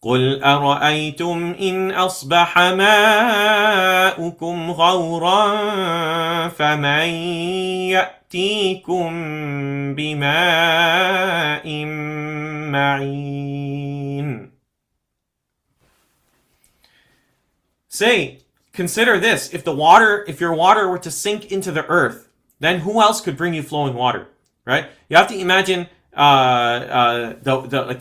قُلْ أَرَأَيْتُمْ إِنْ أَصْبَحَ مَاؤُكُمْ غَوْرًا فَمَنْ يَأْتِيكُمْ بِمَاءٍ مَعِينٍ. Say, consider this: if your water were to sink into the earth, then who else could bring you flowing water, right? You have to imagine the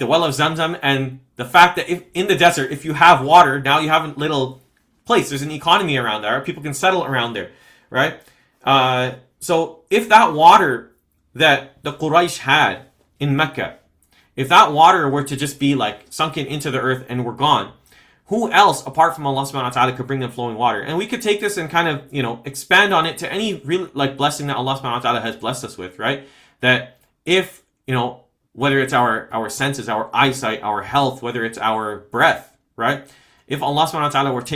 well of Zamzam, and the fact that if in the desert, if you have water, now you have a little place. There's an economy around there. People can settle around there, right? So if that water that the Quraysh had in Mecca, if that water were to just be like sunken into the earth and were gone, who else apart from Allah subhanahu wa ta'ala could bring them flowing water? And we could take this and kind of, expand on it to any real like blessing that Allah subhanahu wa ta'ala has blessed us with, right? That if, whether it's our senses, our eyesight, our health, whether it's our breath, right? If Allah subhanahu wa ta'ala were to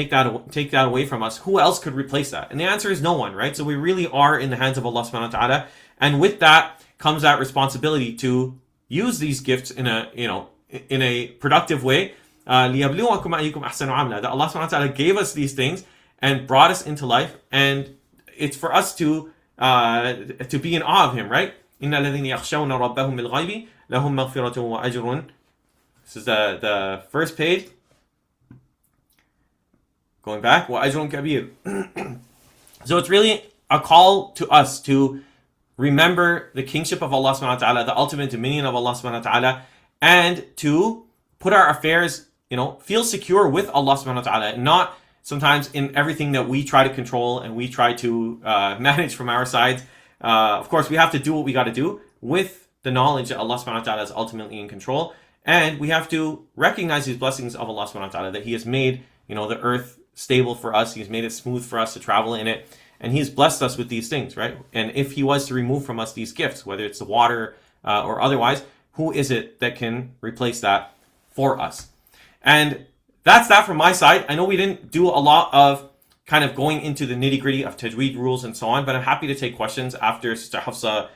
take that away from us, who else could replace that? And the answer is no one, right? So we really are in the hands of Allah subhanahu wa ta'ala. And with that comes that responsibility to use these gifts in a productive way. لِيَبْلُوَكُمْ أَيُّكُمْ أَحْسَنُ عَمْلًا. That Allah subhanahu wa ta'ala gave us these things and brought us into life, and it's for us to be in awe of Him, right? إِنَّ الَّذِينَ يَخْشَوْنَ رَبَّهُمْ بِالْغَيْبِ لَهُمْ مَغْفِرَةٌ وَأَجْرٌ. This is the first page. Going back, وَأَجْرٌ كَبِيرٌ. So it's really a call to us to remember the kingship of Allah subhanahu wa ta'ala, the ultimate dominion of Allah subhanahu wa ta'ala, and to put our affairs, feel secure with Allah subhanahu wa ta'ala, and not sometimes in everything that we try to control and we try to manage from our sides. Of course, we have to do what we got to do with the knowledge that Allah subhanahu wa ta'ala is ultimately in control. And we have to recognize these blessings of Allah subhanahu wa ta'ala, that He has made, the earth stable for us. He's made it smooth for us to travel in it. And He's blessed us with these things, right? And if He was to remove from us these gifts, whether it's the water or otherwise, who is it that can replace that for us? And that's that from my side. I know we didn't do a lot of kind of going into the nitty-gritty of Tajweed rules and so on, but I'm happy to take questions after Sister Hafsa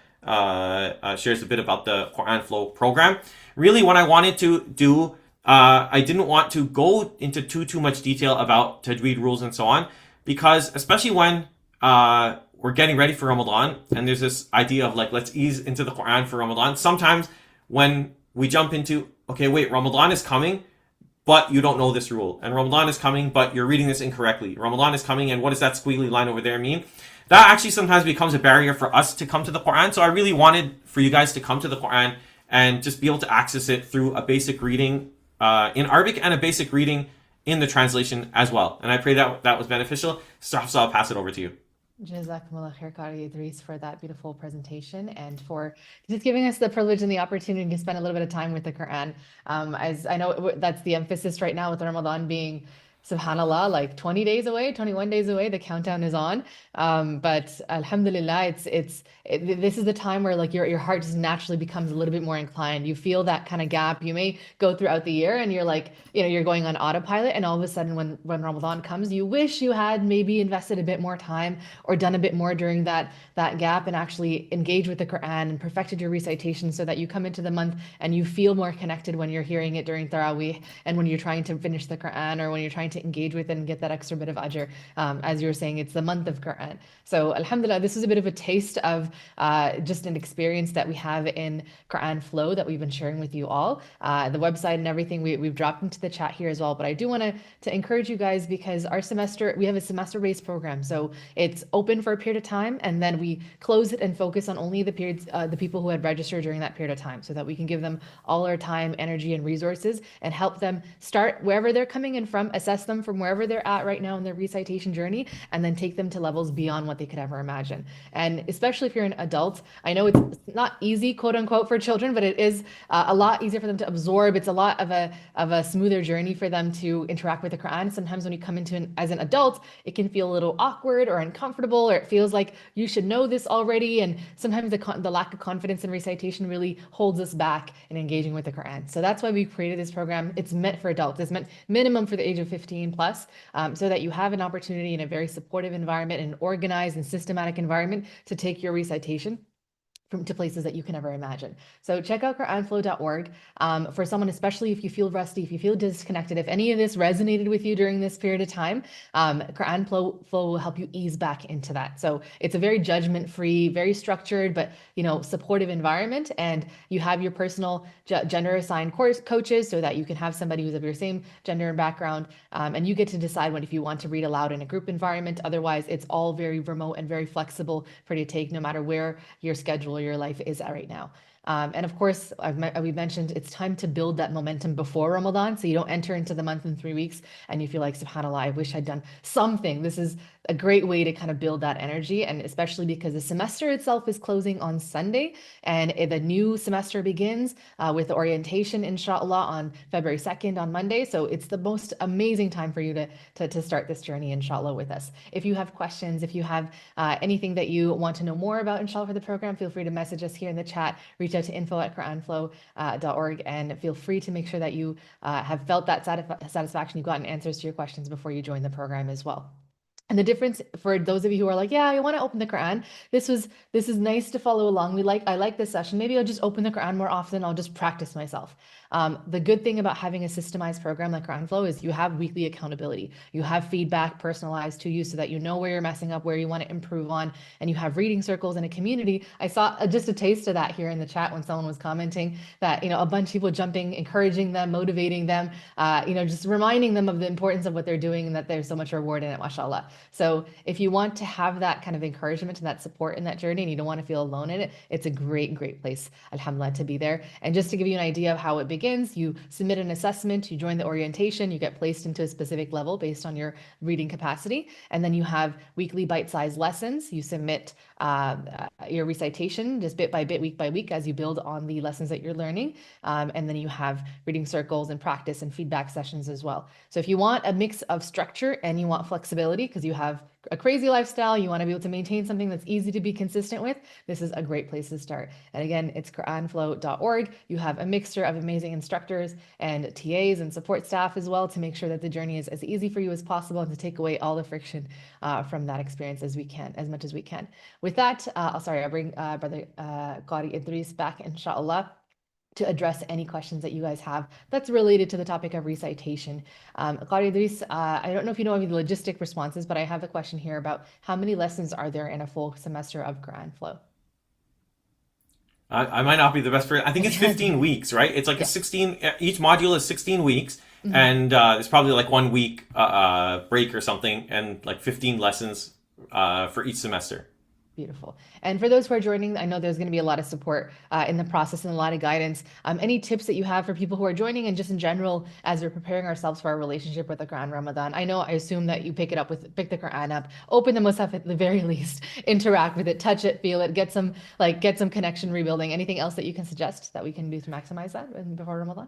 shares a bit about the Qur'an Flow program. Really, what I wanted to do, I didn't want to go into too much detail about Tajweed rules and so on, because especially when we're getting ready for Ramadan, and there's this idea of like, let's ease into the Qur'an for Ramadan. Sometimes when we jump into, okay, wait, Ramadan is coming, but you don't know this rule. And Ramadan is coming, but you're reading this incorrectly. Ramadan is coming, and what does that squiggly line over there mean? That actually sometimes becomes a barrier for us to come to the Qur'an. So I really wanted for you guys to come to the Qur'an and just be able to access it through a basic reading in Arabic and a basic reading in the translation as well. And I pray that was beneficial. So I'll pass it over to you. Jazakumullah khair, Qari Idrees, for that beautiful presentation and for just giving us the privilege and the opportunity to spend a little bit of time with the Quran. As I know that's the emphasis right now with Ramadan being Subhanallah, like 20 days away, 21 days away, the countdown is on. But Alhamdulillah, this is the time where like your heart just naturally becomes a little bit more inclined. You feel that kind of gap. You may go throughout the year and you're like, you're going on autopilot, and all of a sudden when Ramadan comes, you wish you had maybe invested a bit more time or done a bit more during that gap and actually engaged with the Quran and perfected your recitation so that you come into the month and you feel more connected when you're hearing it during Taraweeh and when you're trying to finish the Quran or when you're trying to engage with it and get that extra bit of ajr. As you were saying, it's the month of Quran. So Alhamdulillah, this is a bit of a taste of just an experience that we have in Quran Flow that we've been sharing with you all. The website and everything we've dropped into the chat here as well. But I do want to encourage you guys, because we have a semester-based program. So it's open for a period of time, and then we close it and focus on only the people who had registered during that period of time, so that we can give them all our time, energy, and resources and help them start wherever they're coming in from, assess them from wherever they're at right now in their recitation journey, and then take them to levels beyond what they could ever imagine. And especially if you're an adult, I know it's not easy, quote unquote, for children, but it is a lot easier for them to absorb. It's a lot of a smoother journey for them to interact with the Quran. Sometimes when you come into as an adult, it can feel a little awkward or uncomfortable, or it feels like you should know this already. And sometimes the lack of confidence in recitation really holds us back in engaging with the Quran. So that's why we created this program. It's meant for adults. It's meant minimum for the age of 15 plus, so that you have an opportunity in a very supportive environment, an organized and systematic environment, to take your recitation to places that you can never imagine. So check out QuranFlow.org. For someone, especially if you feel rusty, if you feel disconnected, if any of this resonated with you during this period of time, Quran Flow will help you ease back into that. So it's a very judgment-free, very structured, but supportive environment. And you have your personal gender-assigned coaches, so that you can have somebody who's of your same gender and background. And you get to decide if you want to read aloud in a group environment. Otherwise, it's all very remote and very flexible for you to take, no matter where your schedule your life is at right now. And of course, we mentioned it's time to build that momentum before Ramadan, so you don't enter into the month in 3 weeks and you feel like, subhanAllah, I wish I'd done something. This is a great way to kind of build that energy, and especially because the semester itself is closing on Sunday, and the new semester begins with the orientation, inshallah, on February 2nd on Monday. So it's the most amazing time for you to start this journey, inshallah, with us. If you have questions, if you have anything that you want to know more about, inshallah, for the program, feel free to message us here in the chat. Reach out to info@quranflow.org, and feel free to make sure that you have felt that satisfaction, you've gotten answers to your questions before you join the program as well. And the difference for those of you who are like, yeah, I want to open the Quran. This is nice to follow along. I like this session. Maybe I'll just open the Quran more often. I'll just practice myself. The good thing about having a systemized program like Quran Flow is you have weekly accountability. You have feedback personalized to you, so that you know where you're messing up, where you want to improve on, and you have reading circles and a community. I saw just a taste of that here in the chat when someone was commenting that, a bunch of people jumping, encouraging them, motivating them, just reminding them of the importance of what they're doing and that there's so much reward in it, mashallah. So if you want to have that kind of encouragement and that support in that journey, and you don't want to feel alone in it, it's a great place, alhamdulillah, to be there. And just to give you an idea of how it begins, you submit an assessment, you join the orientation, you get placed into a specific level based on your reading capacity. And then you have weekly bite-sized lessons. You submit your recitation just bit by bit, week by week, as you build on the lessons that you're learning. And then you have reading circles and practice and feedback sessions as well. So if you want a mix of structure and you want flexibility, because you have a crazy lifestyle, you want to be able to maintain something that's easy to be consistent with, this is a great place to start. And again, it's quranflow.org. You have a mixture of amazing instructors and TAs and support staff as well, to make sure that the journey is as easy for you as possible, and to take away all the friction from that experience as much as we can. With that, I'll bring Brother Qari Idrees back, inshallah, to address any questions that you guys have that's related to the topic of recitation. Qari Idrees, I don't know if you know any logistic responses, but I have a question here about how many lessons are there in a full semester of Quran Flow? I might not be the best person. I think it's 15 weeks, right? It's like Yeah. a 16, each module is 16 weeks, Mhm. and there's probably like 1 week break or something, and like 15 lessons for each semester. Beautiful. And for those who are joining, I know there's going to be a lot of support in the process and a lot of guidance. Any tips that you have for people who are joining, and just in general, as we're preparing ourselves for our relationship with the Quran Ramadan? I assume that you pick the Quran up, open the Mushaf at the very least, interact with it, touch it, feel it, get some connection rebuilding. Anything else that you can suggest that we can do to maximize that before Ramadan?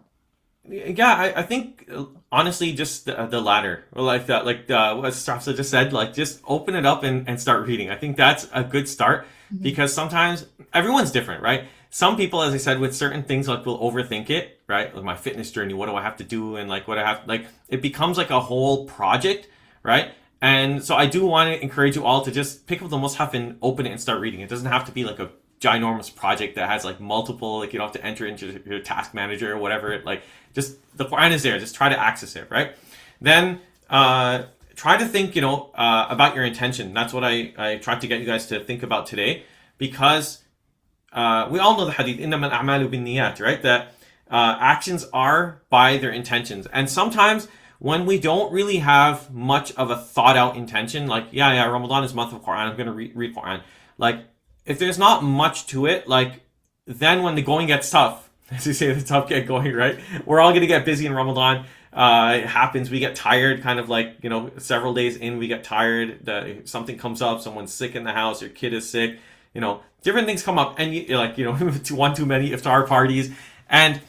Yeah, I think honestly, just the latter, or like that, like what Strapsa just said, like just open it up and start reading. I think that's a good start Mhm. because sometimes everyone's different, right? Some people, as I said, with certain things, like will overthink it, right? Like my fitness journey, what do I have to do, and like what I have, like it becomes like a whole project, right? And so I do want to encourage you all to just pick up the Mus'haf and open it and start reading. It doesn't have to be like a ginormous project that has like multiple, like you don't have to enter into your task manager or whatever. Like just the Quran is there. Just try to access it, right? Then try to think, about your intention. That's what I tried to get you guys to think about today, because we all know the hadith, إِنَّمَا الْأَعْمَالُ بِالنِّيَّاتِ, right? That actions are by their intentions. And sometimes when we don't really have much of a thought out intention, like, yeah, Ramadan is month of Quran, I'm going to read Quran. Like, if there's not much to it, like, then when the going gets tough, as you say, the tough get going, right? We're all going to get busy in Ramadan. It happens. We get tired, kind of like, several days in, we get tired. Something comes up, someone's sick in the house, your kid is sick, different things come up, and you're like, one too many iftar parties, and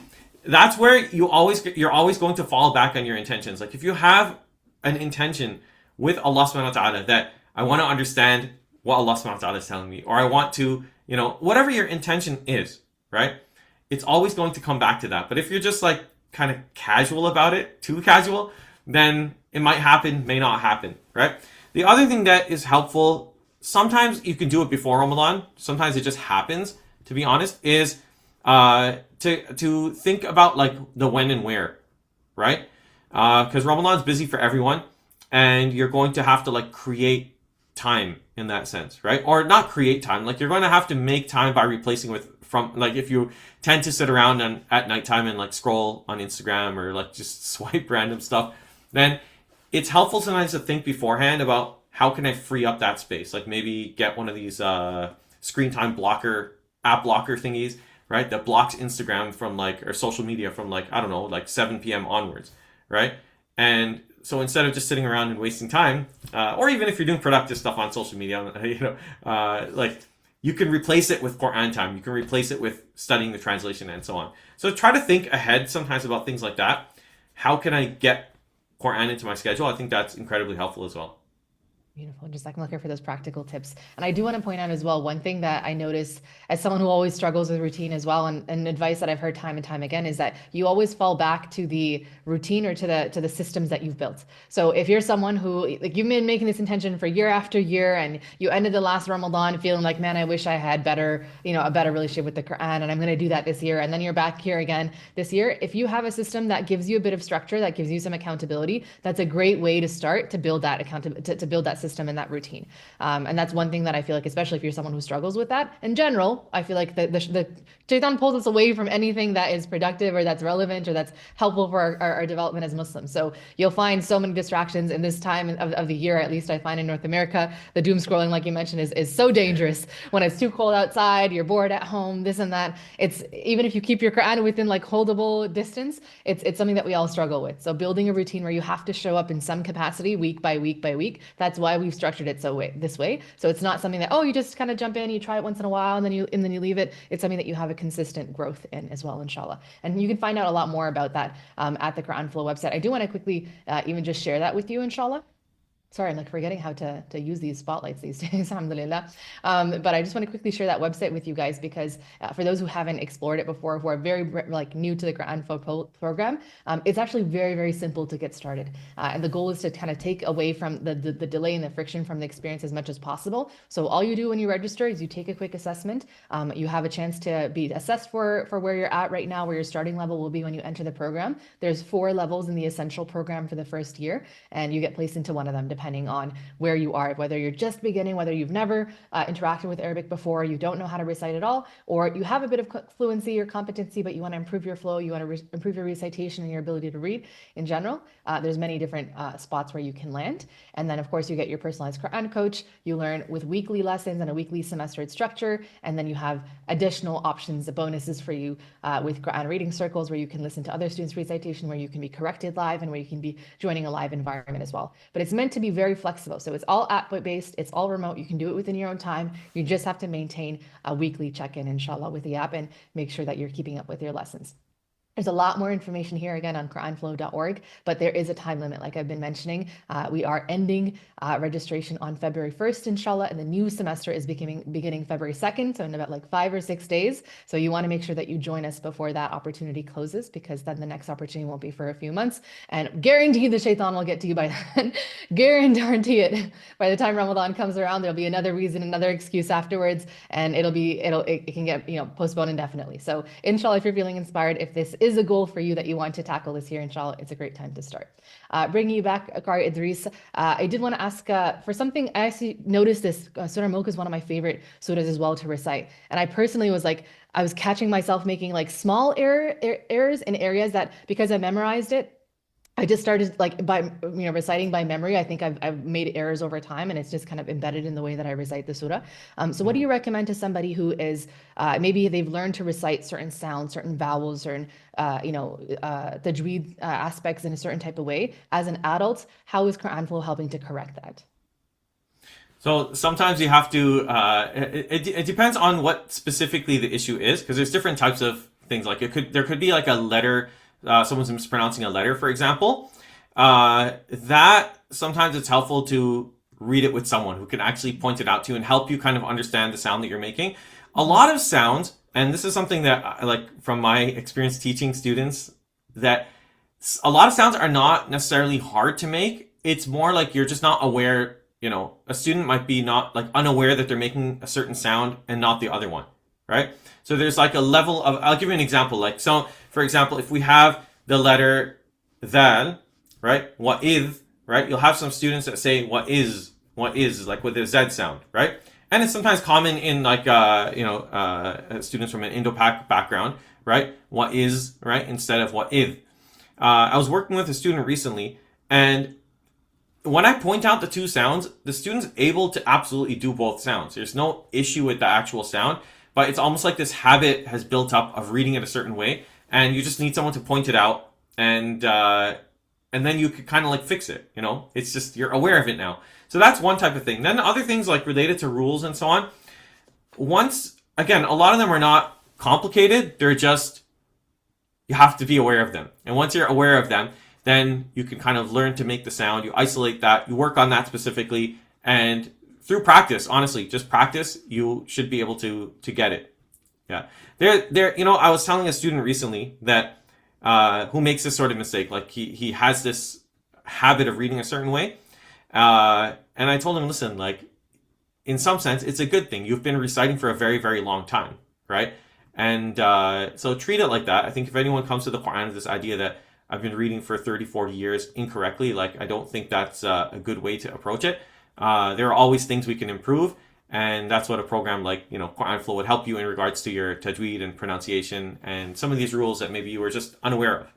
that's where you're always going to fall back on your intentions. Like if you have an intention with Allah subhanahu wa ta'ala that I want to understand what Allah subhanahu wa ta'ala is telling me, or I want to, whatever your intention is, right? It's always going to come back to that. But if you're just like kind of casual about it, too casual, then it might happen, may not happen, right? The other thing that is helpful, sometimes you can do it before Ramadan, sometimes it just happens, to be honest, is to think about like the when and where, right? Because Ramadan's busy for everyone, and you're going to have to like create time in that sense, right? Or not create time, like you're going to have to make time by replacing with from like if you tend to sit around and at nighttime and like scroll on Instagram or like just swipe random stuff, then it's helpful sometimes to think beforehand about how can I free up that space. Like maybe get one of these screen time app blocker thingies, right? That blocks Instagram from like, or social media from like, I don't know, like 7 p.m. onwards, right? And so instead of just sitting around and wasting time, or even if you're doing productive stuff on social media, like you can replace it with Qur'an time. You can replace it with studying the translation and so on. So try to think ahead sometimes about things like that. How can I get Qur'an into my schedule? I think that's incredibly helpful as well. Beautiful. Just like I'm looking for those practical tips. And I do want to point out as well, one thing that I notice as someone who always struggles with routine as well, and advice that I've heard time and time again is that you always fall back to the routine or to the systems that you've built. So if you're someone who like you've been making this intention for year after year and you ended the last Ramadan feeling like, man, I wish I had better, a better relationship with the Quran, and I'm going to do that this year. And then you're back here again this year. If you have a system that gives you a bit of structure, that gives you some accountability, that's a great way to start to build that to build that system and that routine. And that's one thing that I feel like, especially if you're someone who struggles with that in general, I feel like the shaitan pulls us away from anything that is productive or that's relevant or that's helpful for our development as Muslims. So you'll find so many distractions in this time of the year, at least I find in North America. The doom scrolling, like you mentioned, is so dangerous. When it's too cold outside, you're bored at home, this and that. It's even if you keep your Quran within like holdable distance, it's something that we all struggle with. So building a routine where you have to show up in some capacity week by week by week. That's why we've structured it this way. So it's not something that, you just kind of jump in, you try it once in a while, and then you leave it. It's something that you have a consistent growth in as well, inshallah. And you can find out a lot more about that at the Quran Flow website. I do want to quickly even just share that with you, inshallah. Sorry, I'm like forgetting how to use these spotlights these days, alhamdulillah. But I just want to quickly share that website with you guys because for those who haven't explored it before, who are very like new to the Quran program, it's actually very, very simple to get started. And the goal is to kind of take away from the delay and the friction from the experience as much as possible. So all you do when you register is you take a quick assessment. You have a chance to be assessed for where you're at right now, where your starting level will be when you enter the program. There's 4 levels in the essential program for the first year, and you get placed into one of them depending on where you are, whether you're just beginning, whether you've never interacted with Arabic before, you don't know how to recite at all, or you have a bit of fluency or competency, but you want to improve your flow, you want to improve your recitation and your ability to read in general. There's many different spots where you can land. And then, of course, you get your personalized Quran coach. You learn with weekly lessons and a weekly semestered structure. And then you have additional options, bonuses for you with Quran reading circles, where you can listen to other students' recitation, where you can be corrected live, and where you can be joining a live environment as well. But it's meant to be very flexible. So it's all app-based. It's all remote. You can do it within your own time. You just have to maintain a weekly check-in, inshallah, with the app and make sure that you're keeping up with your lessons. There's a lot more information here again on quranflow.org, but there is a time limit, like I've been mentioning. We are ending registration on February 1st, inshallah, and the new semester is beginning February 2nd, so in about like 5 or 6 days. So you want to make sure that you join us before that opportunity closes, because then the next opportunity won't be for a few months. And guarantee the shaitan will get to you by then. Guarantee it. By the time Ramadan comes around, there'll be another reason, another excuse afterwards, and it can get postponed indefinitely. So inshallah, if you're feeling inspired, if this is a goal for you that you want to tackle this year, inshallah, it's a great time to start. Bringing you back, Qari Idrees, I did want to ask for something. I actually noticed this. Surah Mulk is one of my favorite surahs as well to recite. And I personally was like, I was catching myself making like small errors in areas that, because I memorized it, I just started like by reciting by memory. I think I've made errors over time, and it's just kind of embedded in the way that I recite the surah. So what do you recommend to somebody who is maybe they've learned to recite certain sounds, certain vowels, certain tajweed aspects in a certain type of way as an adult? How is Quran Flow helping to correct that? So sometimes you have to. It depends on what specifically the issue is, because there's different types of things. Like there could be like a letter. Someone's mispronouncing a letter, for example. That sometimes it's helpful to read it with someone who can actually point it out to you and help you kind of understand the sound that you're making. A lot of sounds, and this is something that like from my experience teaching students, that a lot of sounds are not necessarily hard to make. It's more like you're just not aware. A student might be not like unaware that they're making a certain sound and not the other one, right? So there's like a level of, I'll give you an example. Like, so for example, if we have the letter dal, right? Wa'idh, right? You'll have some students that say what is like with the Z sound, right? And it's sometimes common in like, students from an Indo-Pak background, right? What is, right? Instead of wa'idh. I was working with a student recently, and when I point out the two sounds, the student's able to absolutely do both sounds. There's no issue with the actual sound, but it's almost like this habit has built up of reading it a certain way, and you just need someone to point it out, and then you could kind of like fix it. It's just you're aware of it now. So that's one type of thing. Then other things like related to rules and so on. Once again, a lot of them are not complicated. They're just you have to be aware of them, and once you're aware of them, then you can kind of learn to make the sound. You isolate that, you work on that specifically, and through practice, honestly, just practice, you should be able to get it. Yeah. I was telling a student recently that who makes this sort of mistake. Like he has this habit of reading a certain way. And I told him, listen, like in some sense, it's a good thing. You've been reciting for a very, very long time, right? And so treat it like that. I think if anyone comes to the Quran with this idea that I've been reading for 30, 40 years incorrectly, like I don't think that's a good way to approach it. There are always things we can improve, and that's what a program like Quran Flow would help you in regards to your tajweed and pronunciation and some of these rules that maybe you were just unaware of.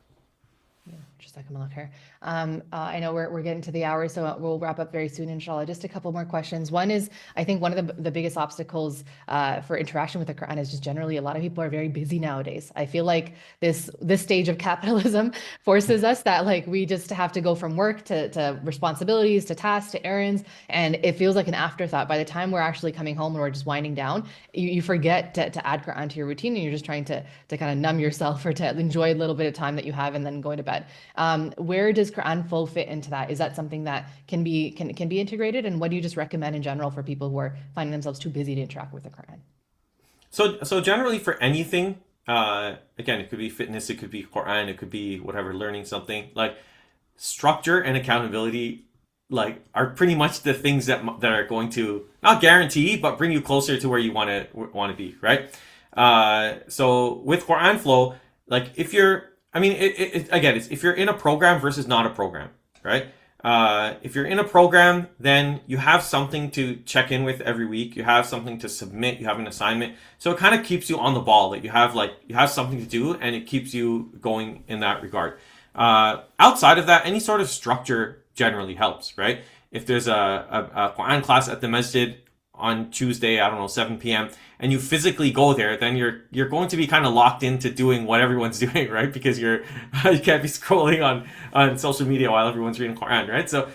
Just like a here. I know we're getting to the hour, so we'll wrap up very soon, inshallah. Just a couple more questions. One is, I think one of the biggest obstacles for interaction with the Quran is just generally a lot of people are very busy nowadays. I feel like this stage of capitalism forces us that like we just have to go from work to responsibilities, to tasks, to errands, and it feels like an afterthought. By the time we're actually coming home and we're just winding down, you forget to add Quran to your routine, and you're just trying to kind of numb yourself or to enjoy a little bit of time that you have and then going to bed. Where does Quran Flow fit into that? Is that something that can be integrated? And what do you just recommend in general for people who are finding themselves too busy to interact with the Quran? So generally for anything, again, it could be fitness, it could be Quran, it could be whatever, learning something. Like structure and accountability, like are pretty much the things that are going to not guarantee, but bring you closer to where you want to be, right? So with Quran Flow, like if you're if you're in a program versus not a program, right? If you're in a program, then you have something to check in with every week. You have something to submit. You have an assignment. So it kind of keeps you on the ball. That you have something to do, and it keeps you going in that regard. Outside of that, any sort of structure generally helps, right? If there's a Quran class at the masjid on Tuesday, 7 p.m., and you physically go there, then you're going to be kind of locked into doing what everyone's doing, right? Because you can't be scrolling on social media while everyone's reading Quran, right? So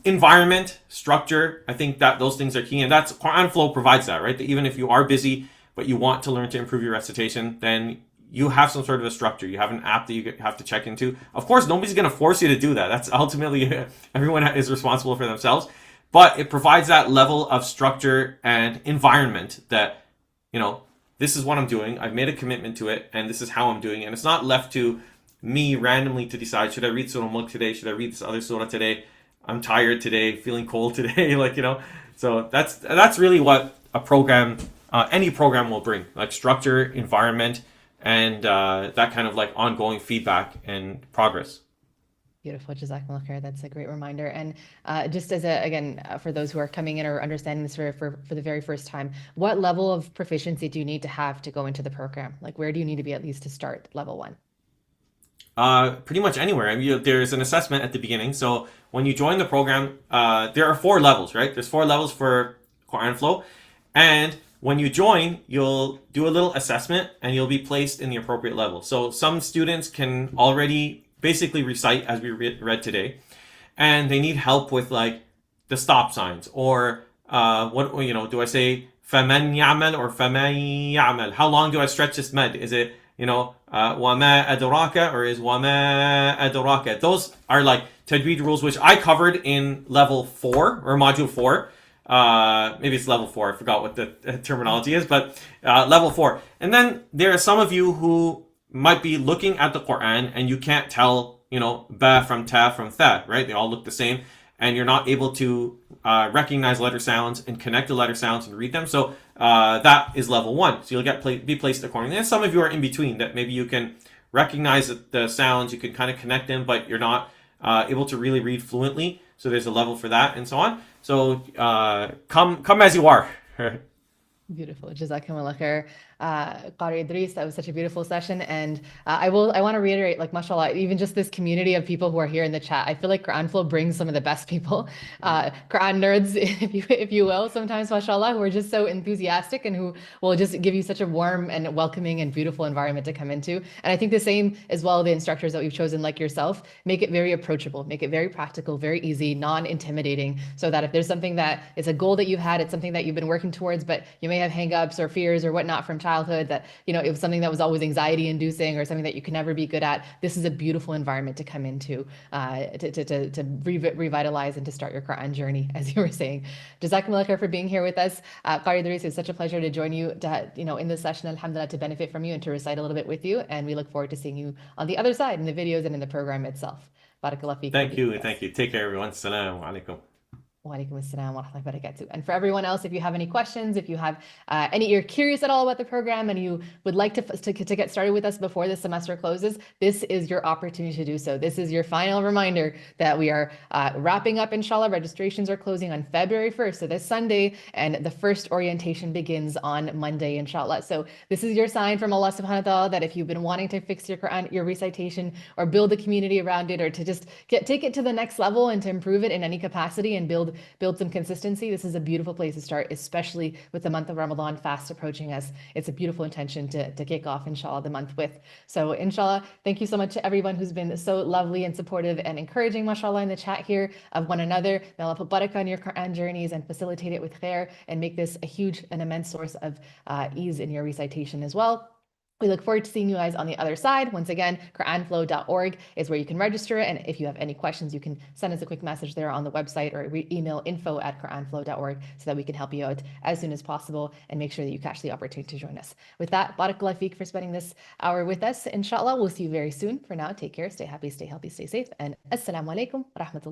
environment, structure, I think that those things are key, and that's Quran Flow provides that, right? That even if you are busy but you want to learn to improve your recitation, then you have some sort of a structure. You have an app that you have to check into. Of course, nobody's going to force you to do that. That's ultimately everyone is responsible for themselves. But it provides that level of structure and environment that, this is what I'm doing. I've made a commitment to it, and this is how I'm doing it. And it's not left to me randomly to decide, should I read Surah Mulk today? Should I read this other surah today? I'm tired today, feeling cold today. So that's really what a program, any program will bring, like structure, environment, and that kind of like ongoing feedback and progress. Beautiful. Jazakumullah khair. That's a great reminder. And just as for those who are coming in or understanding this for the very first time, what level of proficiency do you need to have to go into the program? Like, where do you need to be at least to start level 1? Pretty much anywhere. I mean, there's an assessment at the beginning. So when you join the program, there are 4 levels, right? There's 4 levels for Quran Flow. And when you join, you'll do a little assessment and you'll be placed in the appropriate level. So some students can already basically recite as we read today, and they need help with like the stop signs or do I say فَمَنْ يَعْمَلْ or فَمَنْ يَعْمَلْ? How long do I stretch this med? Is it وَمَا أَدْرَاكَ or is وَمَا أَدْرَاكَ? Those are like Tajweed rules, which I covered in level 4 or module 4. Maybe it's level 4. I forgot what the terminology is, but level 4. And then there are some of you who might be looking at the Quran and you can't tell, ba from ta from tha, right? They all look the same, and you're not able to recognize letter sounds and connect the letter sounds and read them. So that is level 1. So you'll be placed accordingly. And some of you are in between, that maybe you can recognize the sounds, you can kind of connect them, but you're not able to really read fluently. So there's a level for that and so on. So come as you are. Beautiful. Jazakumullah khair. Qari Idrees, that was such a beautiful session. And I want to reiterate, like, mashallah, even just this community of people who are here in the chat, I feel like Quran Flow brings some of the best people, Quran nerds, if you will, sometimes, mashallah, who are just so enthusiastic and who will just give you such a warm and welcoming and beautiful environment to come into. And I think the same as well, the instructors that we've chosen, like yourself, make it very approachable, make it very practical, very easy, non-intimidating, so that if there's something that is a goal that you've had, it's something that you've been working towards, but you may have hangups or fears or whatnot from childhood, that it was something that was always anxiety inducing or something that you could never be good at. This is a beautiful environment to come into, to revitalize and to start your Quran journey, as you were saying. Jazakumullah khair for being here with us. Qari Idrees, it's such a pleasure to join you in this session, alhamdulillah, to benefit from you and to recite a little bit with you. And we look forward to seeing you on the other side in the videos and in the program itself. Barakallah feek. Thank you. Take care, everyone. Assalamu alaikum. Walaikum assalam wa rahmatullahi wa barakatuh. And for everyone else, if you have any questions, if you have you're curious at all about the program and you would like to get started with us before the semester closes, this is your opportunity to do so. This is your final reminder that we are wrapping up, inshallah. Registrations are closing on February 1st, so this Sunday, and the first orientation begins on Monday, inshallah. So this is your sign from Allah subhanahu wa ta'ala that if you've been wanting to fix your Quran, your recitation, or build a community around it, or to just take it to the next level and to improve it in any capacity and build some consistency, this is a beautiful place to start, especially with the month of Ramadan fast approaching us. It's a beautiful intention to kick off, inshallah, the month with. So inshallah, thank you so much to everyone who's been so lovely and supportive and encouraging, mashallah, in the chat here of one another. May Allah put barakah on your Quran journeys and facilitate it with khair and make this a huge and immense source of ease in your recitation as well. We look forward to seeing you guys on the other side. Once again, quranflow.org is where you can register. And if you have any questions, you can send us a quick message there on the website or email info@quranflow.org so that we can help you out as soon as possible and make sure that you catch the opportunity to join us. With that, barakallah feek for spending this hour with us. Inshallah, we'll see you very soon. For now, take care, stay happy, stay healthy, stay safe. And assalamu alaikum wa rahmatullah.